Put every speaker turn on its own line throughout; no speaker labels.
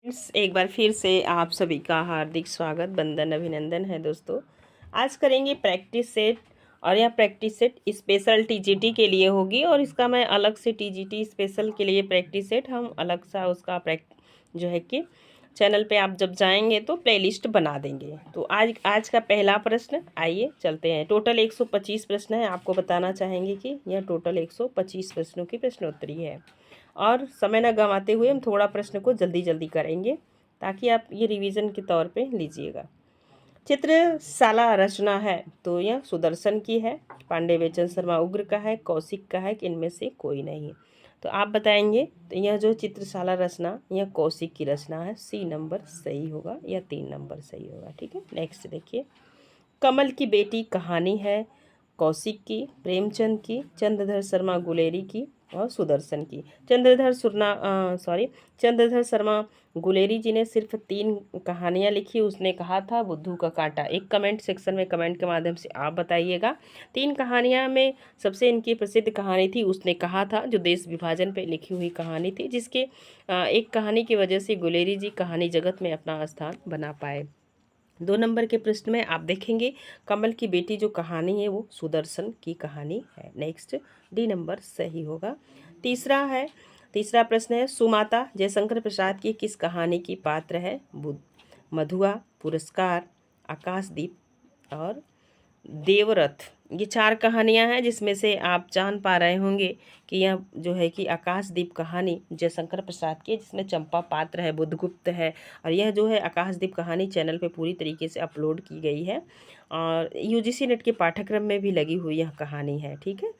एक बार फिर से आप सभी का हार्दिक स्वागत वंदन अभिनंदन है दोस्तों। आज करेंगे प्रैक्टिस सेट और यह प्रैक्टिस सेट स्पेशल टीजीटी के लिए होगी और इसका मैं अलग से टीजीटी स्पेशल के लिए प्रैक्टिस सेट हम अलग सा उसका जो है कि चैनल पे आप जब जाएंगे तो प्लेलिस्ट बना देंगे। तो आज का पहला प्रश्न, आइए चलते हैं। टोटल 125 प्रश्न है। आपको बताना चाहेंगे कि यह टोटल 125 प्रश्नों की प्रश्नोत्तरी है और समय न गंवाते हुए हम थोड़ा प्रश्न को जल्दी जल्दी करेंगे ताकि आप ये रिवीजन के तौर पे लीजिएगा। चित्रशाला रचना है तो यह सुदर्शन की है, पांडे बेचन शर्मा उग्र का है, कौशिक का है कि इनमें से कोई नहीं। तो आप बताएंगे। तो यह जो चित्रशाला रचना यह कौशिक की रचना है, सी नंबर सही होगा या 3 नंबर सही होगा। ठीक है, नेक्स्ट देखिए। कमल की बेटी कहानी है कौशिक की, प्रेमचंद की, चंद्रधर शर्मा गुलेरी की और सुदर्शन की। चंद्रधर शर्मा गुलेरी जी ने सिर्फ 3 कहानियाँ लिखी। उसने कहा था बुद्धू का कांटा। एक कमेंट सेक्शन में कमेंट के माध्यम से आप बताइएगा 3 कहानियाँ में सबसे इनकी प्रसिद्ध कहानी थी उसने कहा था, जो देश विभाजन पे लिखी हुई कहानी थी, जिसके एक कहानी की वजह से गुलेरी जी कहानी जगत में अपना स्थान बना पाए। 2 नंबर के प्रश्न में आप देखेंगे कमल की बेटी जो कहानी है वो सुदर्शन की कहानी है। नेक्स्ट डी नंबर सही होगा। तीसरा प्रश्न है सुमाता जयशंकर प्रसाद की किस कहानी की पात्र है? मधुआ, पुरस्कार, आकाशदीप और देवरथ। ये 4 कहानियां हैं जिसमें से आप जान पा रहे होंगे कि यह जो है कि आकाशदीप कहानी जयशंकर प्रसाद की, जिसमें चंपा पात्र है, बुद्धगुप्त है। और यह जो है आकाशदीप कहानी चैनल पे पूरी तरीके से अपलोड की गई है और यूजीसी नेट के पाठ्यक्रम में भी लगी हुई यह कहानी है। ठीक है,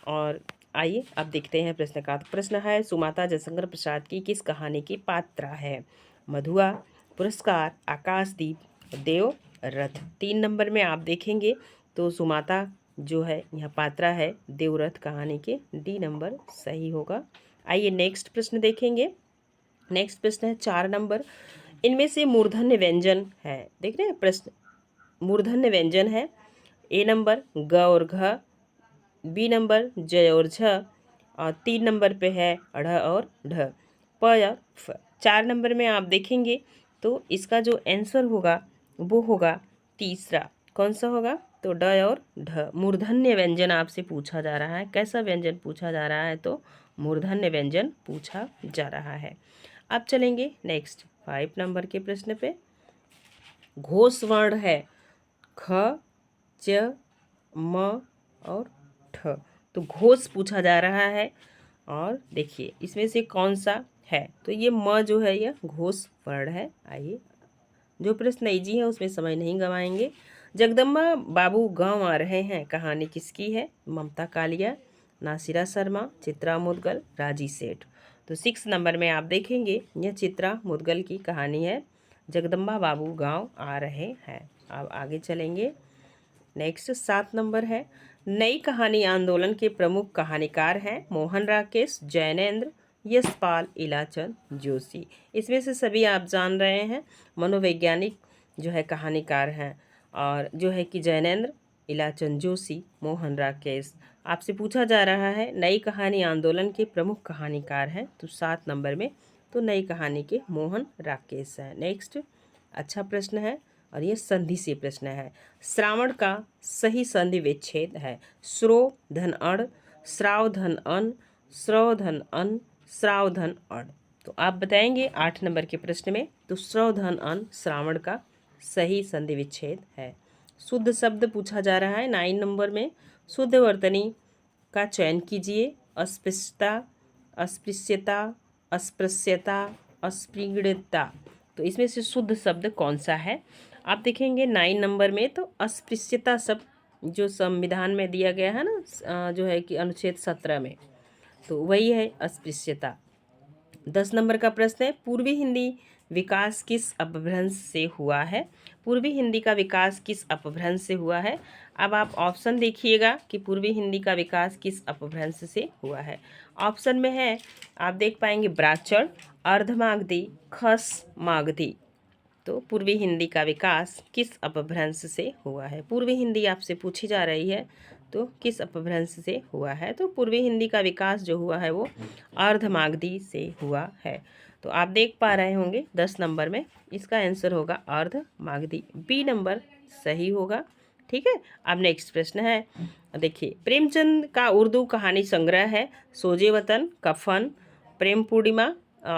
और आइए अब देखते हैं प्रश्न का। प्रश्न है सुमाता जयशंकर प्रसाद की किस कहानी की पात्रा है? मधुआ, पुरस्कार, आकाशदीप, देवरथ। 3 नंबर में आप देखेंगे तो सुमाता जो है यह पात्रा है देवरथ कहानी के, डी नंबर सही होगा। आइए नेक्स्ट प्रश्न देखेंगे। नेक्स्ट प्रश्न है 4 नंबर। इनमें से मूर्धन्य व्यंजन है, देख रहे हैं प्रश्न। मूर्धन्य व्यंजन है ए नंबर ग और घ, बी नंबर ज और झ और 3 नंबर पे है ढ़ और ढ, प और फ। 4 नंबर में आप देखेंगे तो इसका जो आंसर होगा वो होगा तीसरा। कौन सा होगा? तो ड और ढ। मूर्धन्य व्यंजन आपसे पूछा जा रहा है। कैसा व्यंजन पूछा जा रहा है? तो मूर्धन्य व्यंजन पूछा जा रहा है। अब चलेंगे नेक्स्ट 5 नंबर के प्रश्न पे। घोष वर्ण है ख, च, म और ठ। तो घोष पूछा जा रहा है और देखिए इसमें से कौन सा है? तो ये म जो है यह घोष वर्ण है। आइए जो प्रश्न इजी है उसमें समय नहीं गंवाएंगे। जगदम्बा बाबू गांव आ रहे हैं कहानी किसकी है? ममता कालिया, नासिरा शर्मा, चित्रा मुदगल, राजी सेठ। तो 6 नंबर में आप देखेंगे यह चित्रा मुदगल की कहानी है, जगदम्बा बाबू गांव आ रहे हैं। अब आगे चलेंगे। नेक्स्ट 7 नंबर है। नई कहानी आंदोलन के प्रमुख कहानीकार हैं मोहन राकेश, जैनेन्द्र, यशपाल, इलाचंद जोशी। इसमें से सभी आप जान रहे हैं मनोवैज्ञानिक जो है कहानीकार हैं और जो है कि जैनेन्द्र, इलाचंद जोशी, मोहन राकेश। आपसे पूछा जा रहा है नई कहानी आंदोलन के प्रमुख कहानीकार हैं, तो 7 नंबर में तो नई कहानी के मोहन राकेश हैं। नेक्स्ट अच्छा प्रश्न है और ये संधि से प्रश्न है। श्रावण का सही संधि विच्छेद है श्रो धन अण, श्राव धन अन, श्रव धन अन, श्राव धन अण। तो आप बताएंगे 8 नंबर के प्रश्न में। तो श्रव धन अन श्रावण का सही संधि विच्छेद है। शुद्ध शब्द पूछा जा रहा है 9 नंबर में। शुद्ध वर्तनी का चयन कीजिए। अस्पृश्यता, अस्पृश्यता, अस्पृश्यता, अस्पृगणता। तो इसमें से शुद्ध शब्द कौन सा है? आप देखेंगे 9 नंबर में तो अस्पृश्यता शब्द जो संविधान में दिया गया है ना, जो है कि अनुच्छेद 17 में, तो वही है अस्पृश्यता। 10 नंबर का प्रश्न है पूर्वी हिंदी विकास किस अपभ्रंश से हुआ है? पूर्वी हिंदी का विकास किस अपभ्रंश से हुआ है? अब आप ऑप्शन देखिएगा कि पूर्वी हिंदी का विकास किस अपभ्रंश से हुआ है। ऑप्शन में है, आप देख पाएंगे ब्राह्मण, अर्धमागधी, खस मागधी। तो पूर्वी हिंदी का विकास किस अपभ्रंश से हुआ है? पूर्वी हिंदी आपसे पूछी जा रही है तो किस अपभ्रंश से हुआ है? तो पूर्वी हिंदी का विकास जो हुआ है वो अर्धमागधी से हुआ है। तो आप देख पा रहे होंगे 10 नंबर में इसका आंसर होगा अर्धमागधी, बी नंबर सही होगा। ठीक है, अब नेक्स्ट प्रश्न है, देखिए प्रेमचंद का उर्दू कहानी संग्रह है सोजे वतन, कफन, प्रेम पूर्णिमा,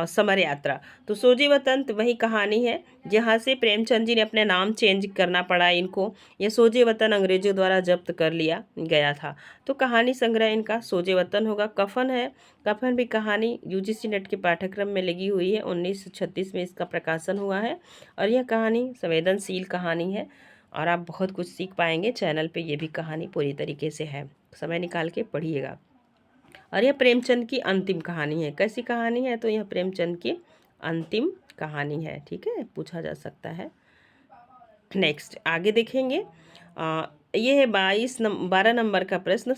समर यात्रा। तो सोजे वतन तो वही कहानी है जहाँ से प्रेमचंद जी ने अपने नाम चेंज करना पड़ा इनको। ये सोजे वतन अंग्रेजों द्वारा जब्त कर लिया गया था, तो कहानी संग्रह इनका सोजे वतन होगा। कफन है, कफन भी कहानी यूजीसी नेट के पाठ्यक्रम में लगी हुई है, 1936 में इसका प्रकाशन हुआ है और यह कहानी संवेदनशील कहानी है और आप बहुत कुछ सीख पाएंगे। चैनल पे ये भी कहानी पूरी तरीके से है, समय निकाल के पढ़िएगा। और यह प्रेमचंद की अंतिम कहानी है। कैसी कहानी है? तो यह प्रेमचंद की अंतिम कहानी है। ठीक है, पूछा जा सकता है। नेक्स्ट आगे देखेंगे, ये है 12 नंबर का प्रश्न,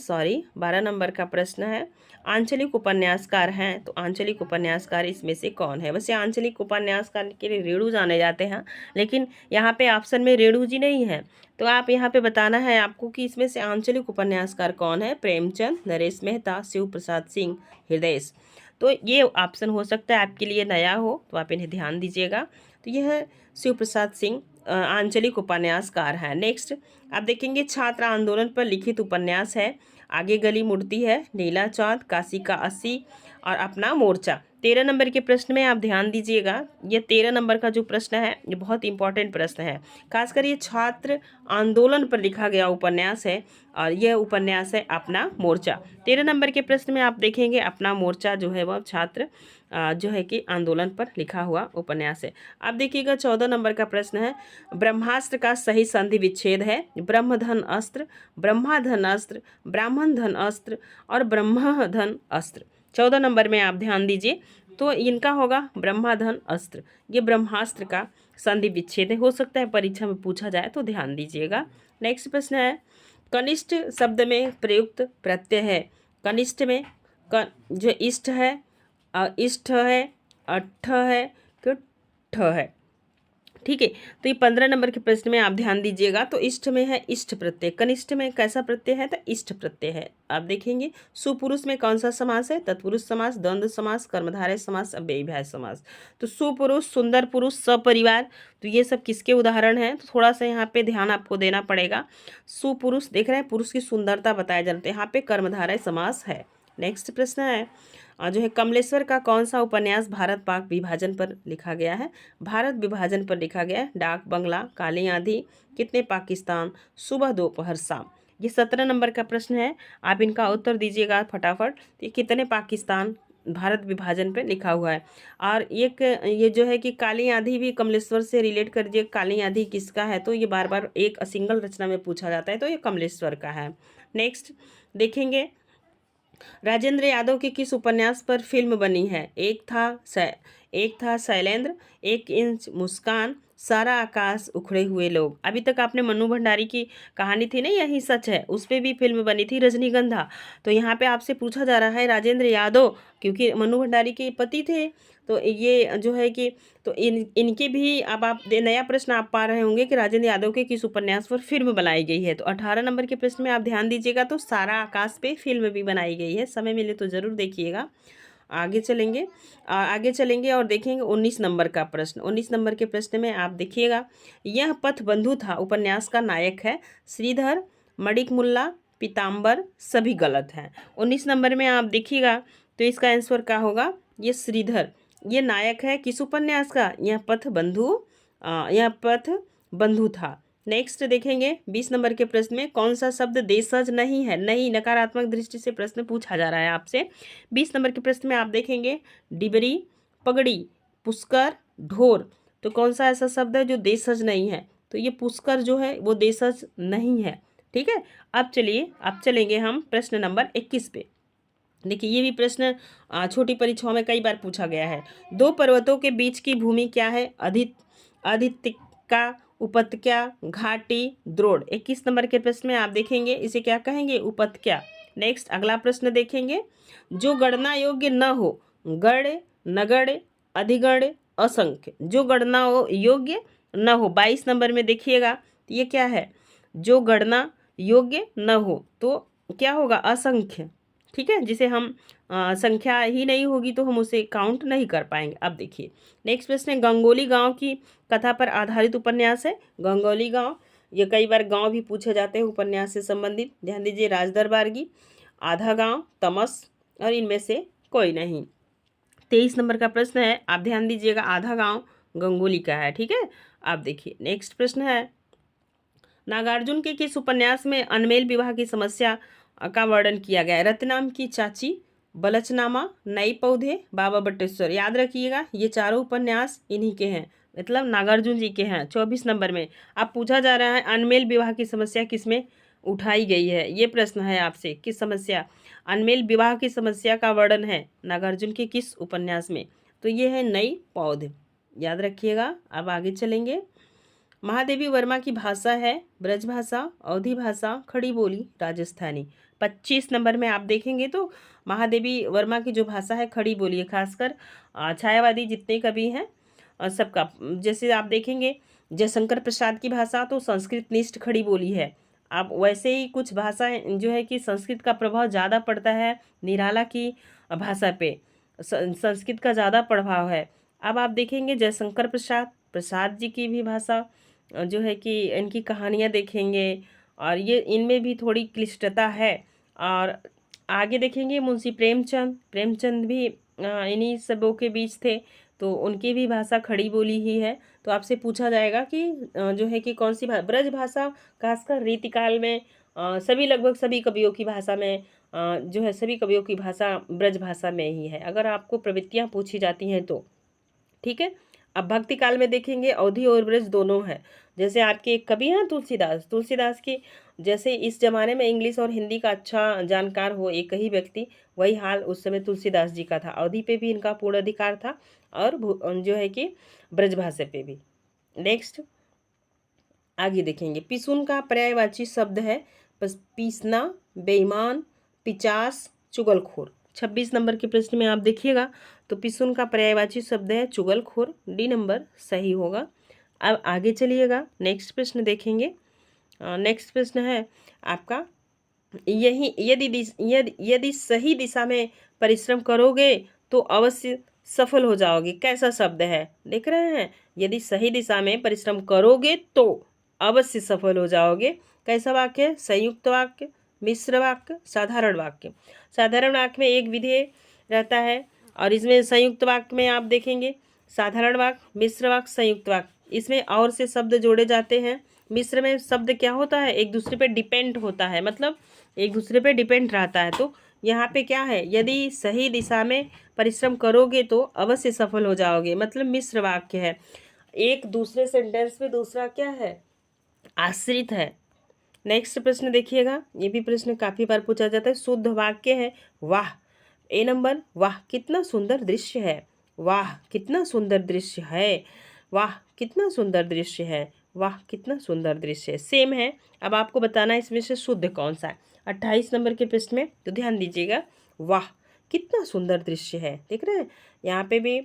12 नंबर का प्रश्न है, आंचलिक उपन्यासकार हैं तो आंचलिक उपन्यासकार इसमें से कौन है? वैसे आंचलिक उपन्यासकार के लिए रेणु जाने जाते हैं, लेकिन यहाँ पे ऑप्शन में रेणु जी नहीं है, तो आप यहाँ पे बताना है आपको कि इसमें से आंचलिक उपन्यासकार कौन है। प्रेमचंद, नरेश मेहता, शिव प्रसाद सिंह, हृदय। तो ये ऑप्शन हो सकता है आपके लिए नया हो, तो आप इन्हें ध्यान दीजिएगा। तो यह शिव प्रसाद सिंह आंचलिक उपन्यासकार है। नेक्स्ट आप देखेंगे, छात्र आंदोलन पर लिखित उपन्यास है, आगे गली मुड़ती है, नीला चाँद, काशी का 80 और अपना मोर्चा। 13 नंबर के प्रश्न में आप ध्यान दीजिएगा, ये 13 नंबर का जो प्रश्न है ये बहुत इंपॉर्टेंट प्रश्न है, खासकर ये छात्र आंदोलन पर लिखा गया उपन्यास है और यह उपन्यास है अपना मोर्चा। 13 नंबर के प्रश्न में आप देखेंगे अपना मोर्चा जो है वह छात्र जो है कि आंदोलन पर लिखा हुआ उपन्यास है। अब देखिएगा 14 नंबर का प्रश्न है, ब्रह्मास्त्र का सही संधि विच्छेद है, ब्रह्मधन अस्त्र, ब्रह्माधन अस्त्र, ब्राह्मण धन अस्त्र और ब्रह्मधन अस्त्र। 14 नंबर में आप ध्यान दीजिए, तो इनका होगा ब्रह्माधन अस्त्र, ये ब्रह्मास्त्र का संधि विच्छेद है, हो सकता है परीक्षा में पूछा जाए तो ध्यान दीजिएगा। नेक्स्ट प्रश्न है, कनिष्ठ शब्द में प्रयुक्त प्रत्यय है, कनिष्ठ में जो इष्ट है, इष्ट है, अठ है कि ठ है। ठीक है, तो ये 15 नंबर के प्रश्न में आप ध्यान दीजिएगा, तो इष्ट में है इष्ट प्रत्यय, कनिष्ठ में कैसा प्रत्यय है? तो इष्ट प्रत्यय है। आप देखेंगे सुपुरुष में कौन सा समास है? तत्पुरुष समास, द्वंद्व समास, कर्मधारय समास, अव्ययीभाव समास। तो सुपुरुष, सुंदर पुरुष, सपरिवार, तो ये सब किसके उदाहरण हैं? तो थोड़ा सा यहाँ पे ध्यान आपको देना पड़ेगा। सुपुरुष देख रहे हैं, पुरुष की सुंदरता बताया जाता है, यहाँ पे कर्मधारय समास है। नेक्स्ट प्रश्न है, जो है कमलेश्वर का कौन सा उपन्यास भारत पाक विभाजन पर लिखा गया है? भारत विभाजन पर लिखा गया है। डाक बंगला, काली आंधी, कितने पाकिस्तान, सुबह दोपहर शाम। ये 17 नंबर का प्रश्न है, आप इनका उत्तर दीजिएगा फटाफट। ये कितने पाकिस्तान भारत विभाजन पे लिखा हुआ है। और एक ये जो है कि काली आंधी भी कमलेश्वर से रिलेट कर दीजिए, काली आंधी किसका है? तो ये बार बार एक सिंगल रचना में पूछा जाता है, तो ये कमलेश्वर का है। नेक्स्ट देखेंगे, राजेंद्र यादव के किस उपन्यास पर फिल्म बनी है? एक था शैलेंद्र, एक इंच मुस्कान, सारा आकाश, उखड़े हुए लोग। अभी तक आपने मन्नू भंडारी की कहानी थी ना यही सच है, उस पर भी फिल्म बनी थी रजनीगंधा। तो यहाँ पे आपसे पूछा जा रहा है राजेंद्र यादव, क्योंकि मन्नू भंडारी के पति थे, तो ये जो है कि तो इनके भी अब आप नया प्रश्न आप पा रहे होंगे कि राजेंद्र यादव के किस उपन्यास पर फिल्म बनाई गई है। तो 18 नंबर के प्रश्न में आप ध्यान दीजिएगा, तो सारा आकाश पे फिल्म भी बनाई गई है, समय मिले तो ज़रूर देखिएगा। आगे चलेंगे और देखेंगे 19 नंबर का प्रश्न। 19 नंबर के प्रश्न में आप देखिएगा, यह पथ बंधु था उपन्यास का नायक है, श्रीधर, मणिक मुल्ला, पीताम्बर, सभी गलत हैं। 19 नंबर में आप देखिएगा, तो इसका आंसर क्या होगा? ये श्रीधर, ये नायक है किस उपन्यास का? यह पथ बंधु था। नेक्स्ट देखेंगे 20 नंबर के प्रश्न में, कौन सा शब्द देशज नहीं है? नहीं, नकारात्मक दृष्टि से प्रश्न पूछा जा रहा है आपसे। 20 नंबर के प्रश्न में आप देखेंगे, डिबरी, पगड़ी, पुष्कर, ढोर। तो कौन सा ऐसा शब्द है जो देशज नहीं है? तो ये पुष्कर जो है वो देशज नहीं है। ठीक है, अब चलेंगे हम प्रश्न नंबर 21 पे। देखिए ये भी प्रश्न छोटी परीक्षाओं में कई बार पूछा गया है। दो पर्वतों के बीच की भूमि क्या है? अधितिका, उपत्यका, घाटी, द्रोण। 21 नंबर के प्रश्न में आप देखेंगे इसे क्या कहेंगे? उपत्यका। नेक्स्ट अगला प्रश्न देखेंगे, जो गणना योग्य न हो, गण, नगण, अधिगण, असंख्य। जो गणना योग्य न हो, 22 नंबर में देखिएगा, तो ये क्या है? जो गणना योग्य न हो तो क्या होगा? असंख्य। ठीक है, जिसे हम संख्या ही नहीं होगी तो हम उसे काउंट नहीं कर पाएंगे। अब देखिए नेक्स्ट प्रश्न है, गंगोली गांव की कथा पर आधारित उपन्यास है। गंगोली गांव, ये कई बार गांव भी पूछे जाते हैं उपन्यास से संबंधित। ध्यान दीजिए, राजदरबारगी, आधा गांव, तमस और इनमें से कोई नहीं। 23 नंबर का प्रश्न है, आप ध्यान दीजिएगा, आधा गांव गंगोली का है। ठीक है, आप देखिए नेक्स्ट प्रश्न है, नागार्जुन के किस उपन्यास में अनमेल विवाह की समस्या का वर्णन किया गया है? रत्नाम की चाची, बलचनामा, नई पौधे, बाबा बटेश्वर। याद रखिएगा ये चारों उपन्यास इन्हीं के हैं, मतलब नागार्जुन जी के हैं। 24 नंबर में अब पूछा जा रहा है अनमेल विवाह की समस्या किसमें उठाई गई है, ये प्रश्न है आपसे। किस समस्या, अनमेल विवाह की समस्या का वर्णन है नागार्जुन के किस उपन्यास में? तो ये है नई पौध, याद रखिएगा। अब आगे चलेंगे, महादेवी वर्मा की भाषा है ब्रज भाषा, अवधी भाषा, खड़ी बोली, राजस्थानी। 25 नंबर में आप देखेंगे तो महादेवी वर्मा की जो भाषा है खड़ी बोली है, खासकर छायावादी जितने कवि हैं सबका। जैसे आप देखेंगे जयशंकर प्रसाद की भाषा तो संस्कृत निष्ठ खड़ी बोली है। आप वैसे ही कुछ भाषाएं जो है कि संस्कृत का प्रभाव ज़्यादा पड़ता है निराला की भाषा पे, संस्कृत का ज़्यादा प्रभाव है। अब आप देखेंगे जयशंकर प्रसाद प्रसाद जी की भी भाषा जो है कि इनकी कहानियाँ देखेंगे और ये इनमें भी थोड़ी क्लिष्टता है। और आगे देखेंगे मुंशी प्रेमचंद, प्रेमचंद भी इन्हीं सबों के बीच थे तो उनकी भी भाषा खड़ी बोली ही है। तो आपसे पूछा जाएगा कि जो है कि कौन सी ब्रज भाषा, खासकर रीतिकाल में सभी लगभग सभी कवियों की भाषा में जो है सभी कवियों की भाषा ब्रज भाषा में ही है, अगर आपको प्रवृत्तियाँ पूछी जाती हैं तो। ठीक है, अब भक्ति काल में देखेंगे अवधि और ब्रज दोनों है। जैसे आपके एक कवि हैं तुलसीदास, तुलसीदास की जैसे इस जमाने में इंग्लिश और हिंदी का अच्छा जानकार हो एक ही व्यक्ति, वही हाल उस समय तुलसीदास जी का था। अवधि पे भी इनका पूर्ण अधिकार था और जो है कि ब्रजभाषा पे भी। नेक्स्ट आगे देखेंगे, पिसुन का पर्यायवाची शब्द है पीसना, बेईमान, पिचास, चुगलखोर। 26 नंबर के प्रश्न में आप देखिएगा तो पिसुन का पर्यायवाची शब्द है चुगलखोर, डी नंबर सही होगा। अब आगे चलिएगा नेक्स्ट प्रश्न देखेंगे। नेक्स्ट प्रश्न है आपका, यही यदि सही दिशा में परिश्रम करोगे तो अवश्य सफल हो जाओगे। कैसा शब्द है देख रहे हैं, यदि सही दिशा में परिश्रम करोगे तो अवश्य सफल हो जाओगे। कैसा वाक्य? संयुक्त वाक्य, मिश्र वाक्य, साधारण वाक्य। साधारण वाक्य में एक विधेय रहता है और इसमें संयुक्त वाक्य में आप देखेंगे साधारण वाक्य, मिश्र वाक्य, संयुक्त वाक्य, इसमें और से शब्द जोड़े जाते हैं। मिश्र में शब्द क्या होता है, एक दूसरे पे डिपेंड होता है, मतलब एक दूसरे पे डिपेंड रहता है। तो यहाँ पे क्या है, यदि सही दिशा में परिश्रम करोगे तो अवश्य सफल हो जाओगे, मतलब मिश्र वाक्य है। एक दूसरे सेंटेंस में दूसरा क्या है, आश्रित है। नेक्स्ट प्रश्न देखिएगा, ये भी प्रश्न काफ़ी बार पूछा जाता है। शुद्ध वाक्य है वाह, ए नंबर, वाह कितना सुंदर दृश्य है, वाह कितना सुंदर दृश्य है, वाह कितना सुंदर दृश्य है, वाह कितना सुंदर दृश्य है, सेम है। अब आपको बताना है इसमें से शुद्ध कौन सा है 28 नंबर के प्रश्न में। तो ध्यान दीजिएगा, वाह कितना सुंदर दृश्य है, देख रहे हैं यहाँ पे भी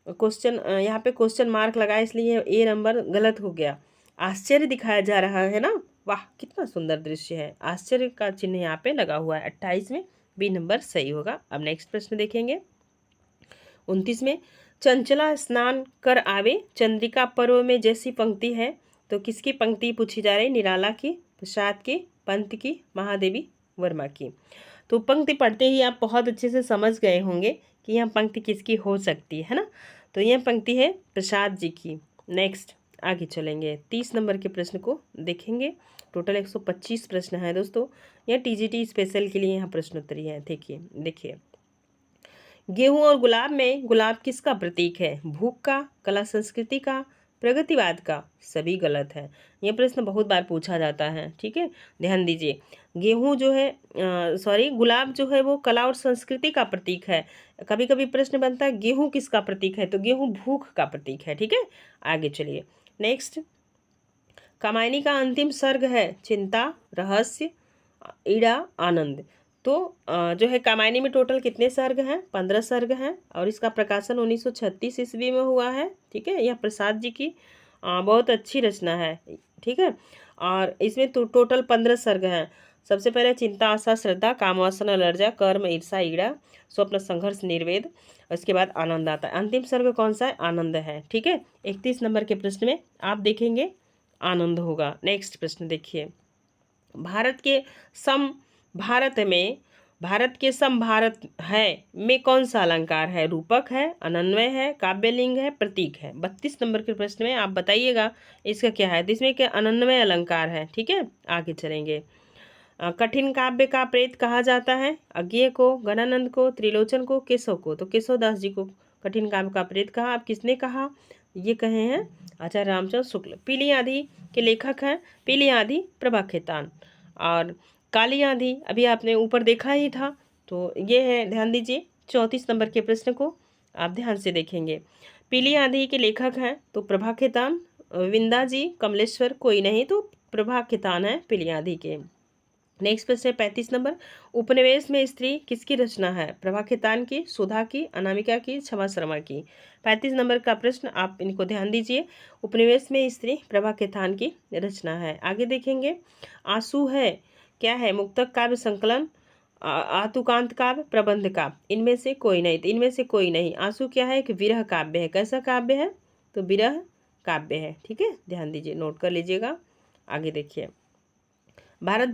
क्वेश्चन, यहाँ पे क्वेश्चन मार्क लगा इसलिए ए नंबर गलत हो गया। आश्चर्य दिखाया जा रहा है ना, वाह कितना सुंदर दृश्य है, आश्चर्य का चिन्ह यहाँ पे लगा हुआ है। 28 में बी नंबर सही होगा। अब नेक्स्ट प्रश्न देखेंगे 29 में, चंचला स्नान कर आवे चंद्रिका पर्व में जैसी पंक्ति है। तो किसकी पंक्ति पूछी जा रही, निराला की, प्रसाद की, पंत की, महादेवी वर्मा की। तो पंक्ति पढ़ते ही आप बहुत अच्छे से समझ गए होंगे कि यह पंक्ति किसकी हो सकती है ना। तो यह पंक्ति है प्रसाद जी की। नेक्स्ट आगे चलेंगे 30 नंबर के प्रश्न को देखेंगे। टोटल 125 प्रश्न है दोस्तों, यह टीजीटी स्पेशल के लिए यहाँ प्रश्नोत्तरी है। देखिए गेहूं और गुलाब में गुलाब किसका प्रतीक है, भूख का, कला संस्कृति का, प्रगतिवाद का। सभी गलत है, यह प्रश्न बहुत बार पूछा जाता है। ठीक है, ध्यान दीजिए, गेहूं जो है गुलाब जो है वो कला और संस्कृति का प्रतीक है। कभी कभी प्रश्न बनता है गेहूं किसका प्रतीक है, तो गेहूं भूख का प्रतीक है। ठीक है, आगे चलिए नेक्स्ट, कामायनी का अंतिम सर्ग है चिंता, रहस्य, ईड़ा, आनंद। तो जो है कामायनी में टोटल कितने सर्ग हैं, 15 सर्ग हैं और इसका प्रकाशन 1936 ईस्वी में हुआ है। ठीक है, यह प्रसाद जी की बहुत अच्छी रचना है। ठीक है, और इसमें तो टोटल 15 सर्ग हैं। सबसे पहले चिंता, आशा, श्रद्धा, काम, वासना, लज्जा, कर्म, ईर्षा, ईड़ा, स्वप्न, संघर्ष, निर्वेद। उसके बाद आनंद आता है। अंतिम सर्ग कौन सा है? आनंद है। ठीक है, 31 नंबर के प्रश्न में आप देखेंगे आनंद होगा। नेक्स्ट प्रश्न देखिए, भारत के सम भारत में भारत के सम भारत है में कौन सा अलंकार है? रूपक है, अनन्वय है, काव्यलिंग है, प्रतीक है। 32 नंबर के प्रश्न में आप बताइएगा इसका क्या है। तो इसमें क्या अनन्वय अलंकार है। ठीक है, आगे चलेंगे। कठिन काव्य का प्रेत कहा जाता है? अज्ञेय को, गणानंद को, त्रिलोचन को, केशव को। तो केशवदास जी को कठिन काव्य का प्रेत कहा। आप किसने कहा? ये कहे हैं आचार्य रामचंद्र शुक्ल। पीली आंधी के लेखक हैं? पीली आंधी प्रभा खेतान। और काली आंधी अभी आपने ऊपर देखा ही था, तो ये है, ध्यान दीजिए 34 नंबर के प्रश्न को आप ध्यान से देखेंगे। पीली आंधी के लेखक हैं तो प्रभा खेतान, विंदा जी, कमलेश्वर कोई नहीं, तो प्रभा खेतान है पीली आंधी के। नेक्स्ट प्रश्न है 35 नंबर, उपनिवेश में स्त्री किसकी रचना है? प्रभा खेतान की, सुधा की, अनामिका की, क्षमा शर्मा की। 35 नंबर का प्रश्न आप इनको ध्यान दीजिए। उपनिवेश में स्त्री प्रभा खेतान की रचना है। आगे देखेंगे, आंसू है क्या है? मुक्तक काव्य संकलन, आतुकांत काव्य, प्रबंध काव्य। इनमें से कोई नहीं, तो इनमें से कोई नहीं। आंसू क्या है? एक विरह काव्य है। कैसा काव्य है? तो विरह काव्य है। ठीक है, ध्यान दीजिए, नोट कर लीजिएगा। आगे देखिए, भारत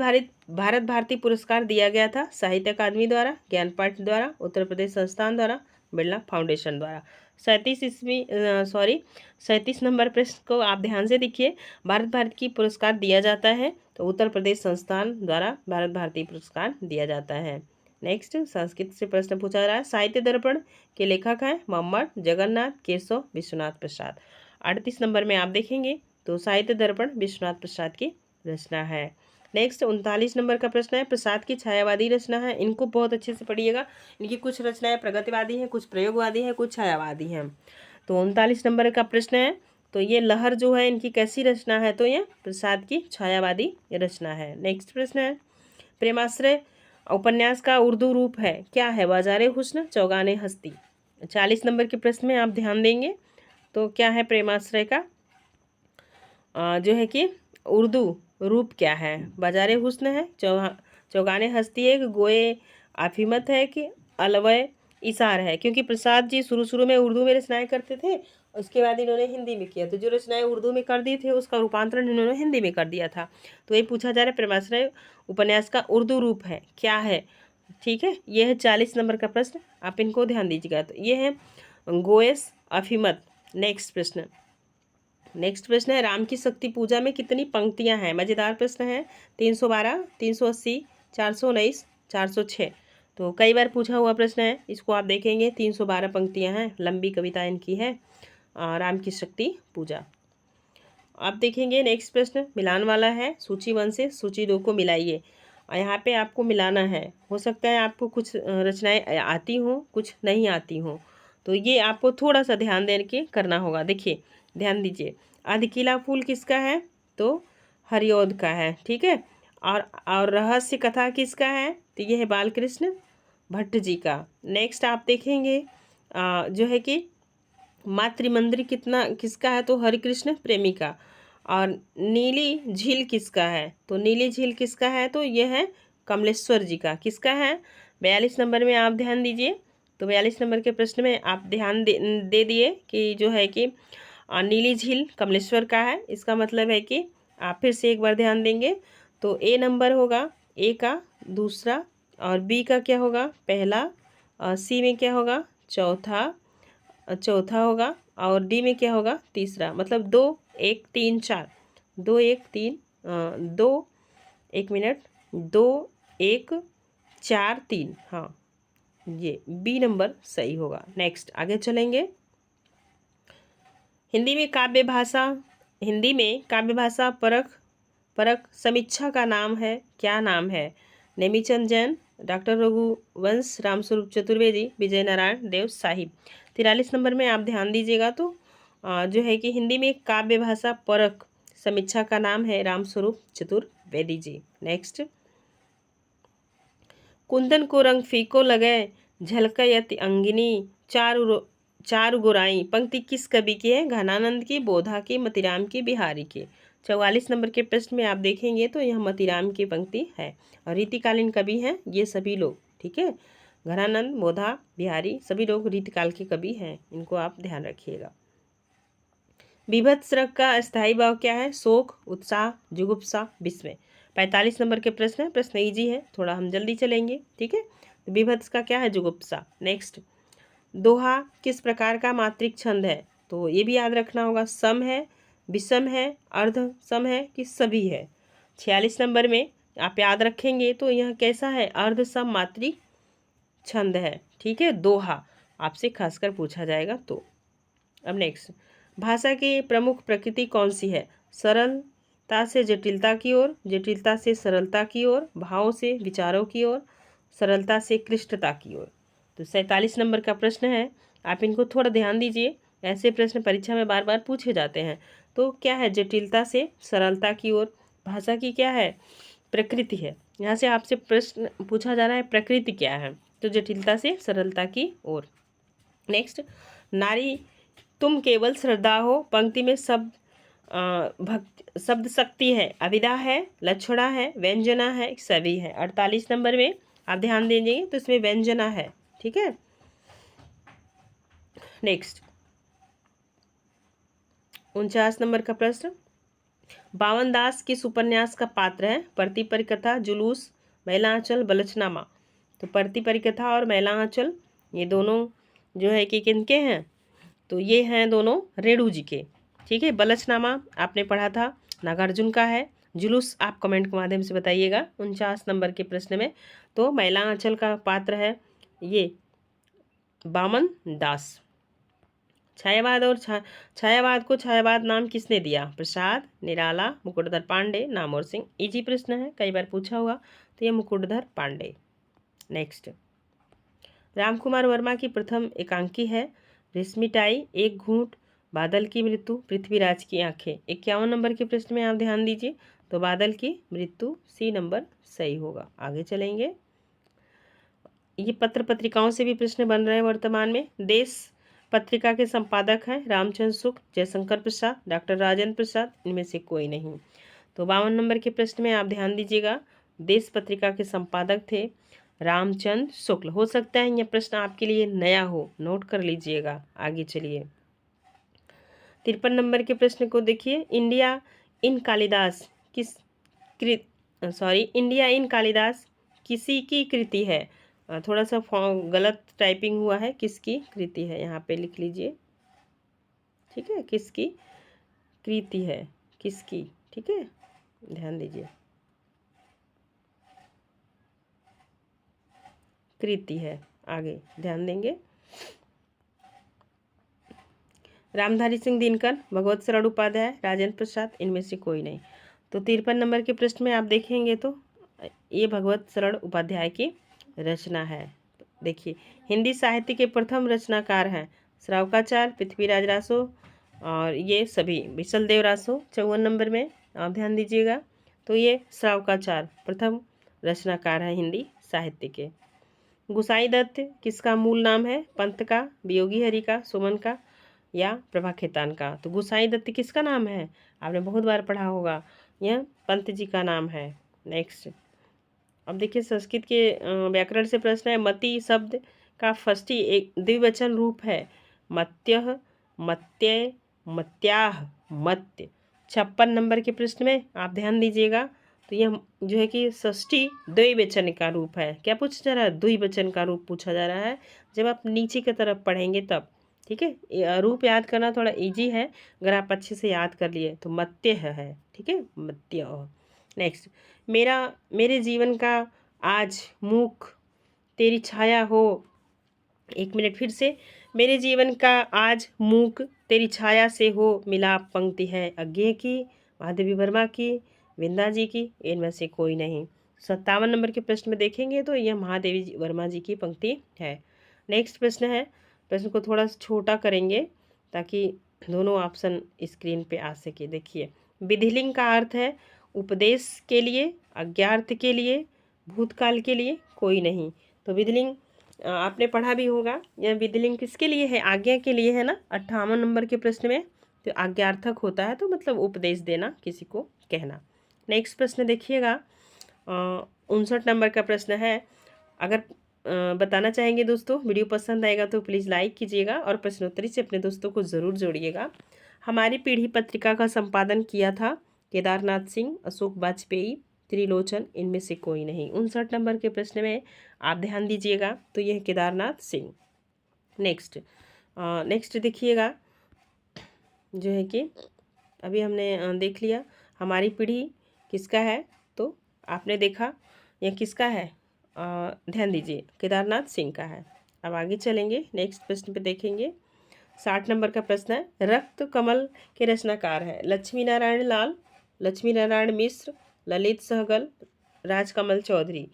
भारती पुरस्कार दिया गया था साहित्य अकादमी द्वारा, ज्ञानपीठ द्वारा, उत्तर प्रदेश संस्थान द्वारा, बिरला फाउंडेशन द्वारा। 37 नंबर प्रश्न को आप ध्यान से देखिए। भारत भारती पुरस्कार दिया जाता है तो उत्तर प्रदेश संस्थान द्वारा भारत भारती पुरस्कार दिया जाता है। नेक्स्ट, संस्कृत से प्रश्न पूछा जा रहा है। साहित्य दर्पण के लेखक हैं मम्मट, जगन्नाथ, केशव, विश्वनाथ प्रसाद। 38 नंबर में आप देखेंगे तो साहित्य दर्पण विश्वनाथ प्रसाद की रचना है। नेक्स्ट 39 नंबर का प्रश्न है, प्रसाद की छायावादी रचना है। इनको बहुत अच्छे से पढ़िएगा। इनकी कुछ रचनाएं प्रगतिवादी हैं, कुछ प्रयोगवादी हैं, कुछ छायावादी हैं। तो 39 नंबर का प्रश्न है, तो ये लहर जो है इनकी कैसी रचना है? तो ये प्रसाद की छायावादी रचना है। नेक्स्ट प्रश्न है, प्रेमाश्रय उपन्यास का उर्दू रूप है क्या है? बाजारे हुस्न, चौगाने हस्ती। 40 नंबर के प्रश्न में आप ध्यान देंगे तो क्या है प्रेमाश्रय का जो है कि उर्दू रूप क्या है? बाजारे हुस्न है, चौगाने हस्ती है, कि गोए आफिमत है, कि अलवय इशार है। क्योंकि प्रसाद जी शुरू में उर्दू में रचनाएं करते थे, उसके बाद इन्होंने हिंदी में किया, तो जो रचनाएं उर्दू में कर दी थे उसका रूपांतरण इन्होंने हिंदी में कर दिया था। तो ये पूछा जा रहा है प्रेमाश्रय उपन्यास का उर्दू रूप है क्या है? ठीक है, ये है 40 नंबर का प्रश्न, आप इनको ध्यान दीजिएगा। तो ये है गोएस अफीमत। नेक्स्ट प्रश्न है, राम की शक्ति पूजा में कितनी पंक्तियां हैं? मज़ेदार प्रश्न है। 312, 380, 419, 406। तो कई बार पूछा हुआ प्रश्न है, इसको आप देखेंगे 312 पंक्तियां हैं, लंबी कविता इनकी है, राम की शक्ति पूजा। आप देखेंगे नेक्स्ट प्रश्न मिलान वाला है, सूची 1 से सूची 2 को मिलाइए। यहाँ पे आपको मिलाना है। हो सकता है आपको कुछ रचनाएं आती हों, कुछ नहीं आती हों, तो ये आपको थोड़ा सा ध्यान दे के करना होगा। देखिए, ध्यान दीजिए, अधकिला फूल किसका है? तो हरिऔध का है। ठीक है, और रहस्य कथा किसका है? तो ये है बालकृष्ण भट्ट जी का। नेक्स्ट आप देखेंगे जो है कि मातृमंदिर किसका है? तो हरिकृष्ण प्रेमी का। और नीली झील किसका है? तो नीली झील किसका है? तो यह है कमलेश्वर जी का। किसका है? 42 नंबर में आप ध्यान दीजिए। तो 42 नंबर के प्रश्न में आप ध्यान दे दिए कि जो है कि नीली झील कमलेश्वर का है। इसका मतलब है कि आप फिर से एक बार ध्यान देंगे तो ए नंबर होगा, ए का दूसरा, और बी का क्या होगा? पहला, और सी में क्या होगा? चौथा होगा, और डी में क्या होगा? तीसरा। मतलब 2 1 3 4, 2 1 3 2 1 मिनट 2 1 4 3, हाँ, ये बी नंबर सही होगा। नेक्स्ट आगे चलेंगे। हिंदी में काव्य भाषा परख समीक्षा का नाम है, क्या नाम है? नेमीचंद जैन, डॉक्टर रघुवंश रामस्वरूप चतुर्वेदी, विजय नारायण देव साहिब। 43 नंबर में आप ध्यान दीजिएगा तो जो है कि हिंदी में काव्य भाषा परख समीक्षा का नाम है रामस्वरूप चतुर्वेदी जी। नेक्स्ट, कुंदन को रंग फीको लगे, झलकयति अंगिनी, चारु गोराई। पंक्ति किस कवि की है? घनानंद की, बोधा की, मतीराम की, बिहारी की। 44 नंबर के प्रश्न में आप देखेंगे तो यह मतीराम की पंक्ति है और रीतिकालीन कवि हैं ये सभी लोग, ठीक है। घनानंद, मोधा, बिहारी सभी लोग रीतिकाल के कवि हैं, इनको आप ध्यान रखिएगा। बीभत्स रग का स्थायी भाव क्या है? शोक, उत्साह, जुगुप्सा, विस्मय। 45 नंबर के प्रश्न है, प्रश्न इजी है, थोड़ा हम जल्दी चलेंगे, ठीक है। तो बीभत्स का क्या है? जुगुप्सा। नेक्स्ट, दोहा किस प्रकार का मात्रिक छंद है? तो ये भी याद रखना होगा, सम है, विषम है, अर्ध सम है कि सभी है। 46 नंबर में आप याद रखेंगे तो यह कैसा है? अर्ध सम मात्रिक छंद है, ठीक है। दोहा आपसे खासकर पूछा जाएगा तो। अब नेक्स्ट, भाषा की प्रमुख प्रकृति कौन सी है? सरलता से जटिलता की ओर, जटिलता से सरलता की ओर, भाव से विचारों की ओर, सरलता से क्लिष्टता की ओर। तो 47 नंबर का प्रश्न है, आप इनको थोड़ा ध्यान दीजिए, ऐसे प्रश्न परीक्षा में बार बार पूछे जाते हैं। तो क्या है? जटिलता से सरलता की ओर। भाषा की क्या है? प्रकृति है। यहाँ से आपसे प्रश्न पूछा जा रहा है प्रकृति क्या है, तो जटिलता से सरलता की ओर। नेक्स्ट, नारी तुम केवल श्रद्धा हो, पंक्ति में शब्द शक्ति है, अभिधा है, लक्षणा है, व्यंजना है, सभी है। 48 नंबर में आप ध्यान दीजिए तो इसमें व्यंजना है, ठीक है। नेक्स्ट, 49 नंबर का प्रश्न, बावन दास किस उपन्यास का पात्र है? प्रति परिकथा, जुलूस, महिला आंचल, बलचनामा। तो प्रति परिकथा और महिला आंचल ये दोनों जो है कि किनके हैं? तो ये हैं दोनों रेणु जी के, ठीक है। बलचनामा आपने पढ़ा था, नागार्जुन का है। जुलूस आप कमेंट के माध्यम से बताइएगा 49 नंबर के प्रश्न में। तो महिला आंचल का पात्र है ये बामन दास। छायावाद और छायावाद को छायावाद नाम किसने दिया? प्रसाद, निराला, मुकुटधर पांडे, नामवर सिंह। इजी प्रश्न है, कई बार पूछा हुआ, तो ये मुकुटधर पांडे। नेक्स्ट, रामकुमार वर्मा की प्रथम एकांकी है रेशमिटाई, एक घूंट, बादल की मृत्यु, पृथ्वीराज की आंखें। 51 नंबर के प्रश्न में आप ध्यान दीजिए, तो बादल की मृत्यु, सी नंबर सही होगा। आगे चलेंगे, ये पत्र पत्रिकाओं से भी प्रश्न बन रहे हैं वर्तमान में। देश पत्रिका के संपादक हैं रामचंद्र शुक्ल, जयशंकर प्रसाद, डॉक्टर राजेंद्र प्रसाद, इनमें से कोई नहीं। तो 52 नंबर के प्रश्न में आप ध्यान दीजिएगा, देश पत्रिका के संपादक थे रामचंद्र शुक्ल। हो सकता है यह प्रश्न आपके लिए नया हो, नोट कर लीजिएगा। आगे चलिए, 53 नंबर के प्रश्न को देखिए, इंडिया इन कालिदास किसी की कृति है? थोड़ा सा गलत टाइपिंग हुआ है, किसकी कृति है यहाँ पे लिख लीजिए, ठीक है। किसकी कृति है, किसकी, ठीक है, ध्यान दीजिए, कृति है। आगे ध्यान देंगे, रामधारी सिंह दिनकर, भगवत शरण उपाध्याय, राजेंद्र प्रसाद, इनमें से कोई नहीं। तो 53 नंबर के प्रश्न में आप देखेंगे तो ये भगवत शरण उपाध्याय की रचना है। देखिए, हिंदी साहित्य के प्रथम रचनाकार हैं श्रावकाचार्य, पृथ्वीराज रासो और ये सभी, विशलदेव रासो। 54 नंबर में आप ध्यान दीजिएगा, तो ये श्रावकाचार्य प्रथम रचनाकार हैं हिंदी साहित्य के। गुसाई दत्त किसका मूल नाम है? पंत का, वियोगी हरि का, सुमन का या प्रभा खेतान का। तो गुसाई दत्त किसका नाम है? आपने बहुत बार पढ़ा होगा, यह पंत जी का नाम है। नेक्स्ट, अब देखिए संस्कृत के व्याकरण से प्रश्न है, मति शब्द का षष्ठी एक द्विवचन रूप है मत्यः, मत्यय, मत्याह, मत्य। 56 नंबर के प्रश्न में आप ध्यान दीजिएगा, तो यह जो है कि षष्ठी द्विवचन का रूप है। क्या पूछा जा रहा है? द्विवचन का रूप पूछा जा रहा है, जब आप नीचे की तरफ पढ़ेंगे तब, ठीक है। रूप याद करना थोड़ा इजी है, अगर आप अच्छे से याद कर लिए तो मत्य है, ठीक है, मत्य। नेक्स्ट, मेरे जीवन का आज मुख तेरी छाया हो। एक मिनट फिर से, मेरे जीवन का आज मूक तेरी छाया से हो मिलाप, पंक्ति है अज्ञे की, महादेवी वर्मा की, विंदा जी की, इनमें से कोई नहीं। 57 नंबर के प्रश्न में देखेंगे तो यह महादेवी वर्मा जी की पंक्ति है। नेक्स्ट प्रश्न है, प्रश्न को थोड़ा छोटा करेंगे ताकि दोनों ऑप्शन स्क्रीन पे आ सके। देखिए, विधिलिंग का अर्थ है उपदेश के लिए, अज्ञार्थ के लिए, भूतकाल के लिए, कोई नहीं। तो विधिलिंग आपने पढ़ा भी होगा, यह विधिलिंग किसके लिए है? आज्ञा के लिए है ना, 58 नंबर के प्रश्न में। तो आज्ञार्थक होता है तो मतलब उपदेश देना, किसी को कहना। नेक्स्ट प्रश्न देखिएगा, 59 नंबर का प्रश्न है। अगर बताना चाहेंगे दोस्तों, वीडियो पसंद आएगा तो प्लीज़ लाइक कीजिएगा और प्रश्नोत्तरी से अपने दोस्तों को ज़रूर जोड़िएगा। हमारी पीढ़ी पत्रिका का संपादन किया था केदारनाथ सिंह, अशोक वाजपेयी, त्रिलोचन, इनमें से कोई नहीं। 59 नंबर के प्रश्न में आप ध्यान दीजिएगा, तो यह केदारनाथ सिंह। नेक्स्ट देखिएगा, जो है कि अभी हमने देख लिया हमारी पीढ़ी किसका है, तो आपने देखा यह किसका है, ध्यान दीजिए केदारनाथ सिंह का है। अब आगे चलेंगे, नेक्स्ट प्रश्न पे देखेंगे। 60 नंबर का प्रश्न है, रक्त कमल के रचनाकार है लक्ष्मी नारायण लाल, लक्ष्मी नारायण मिश्र, ललित सहगल, राजकमल चौधरी।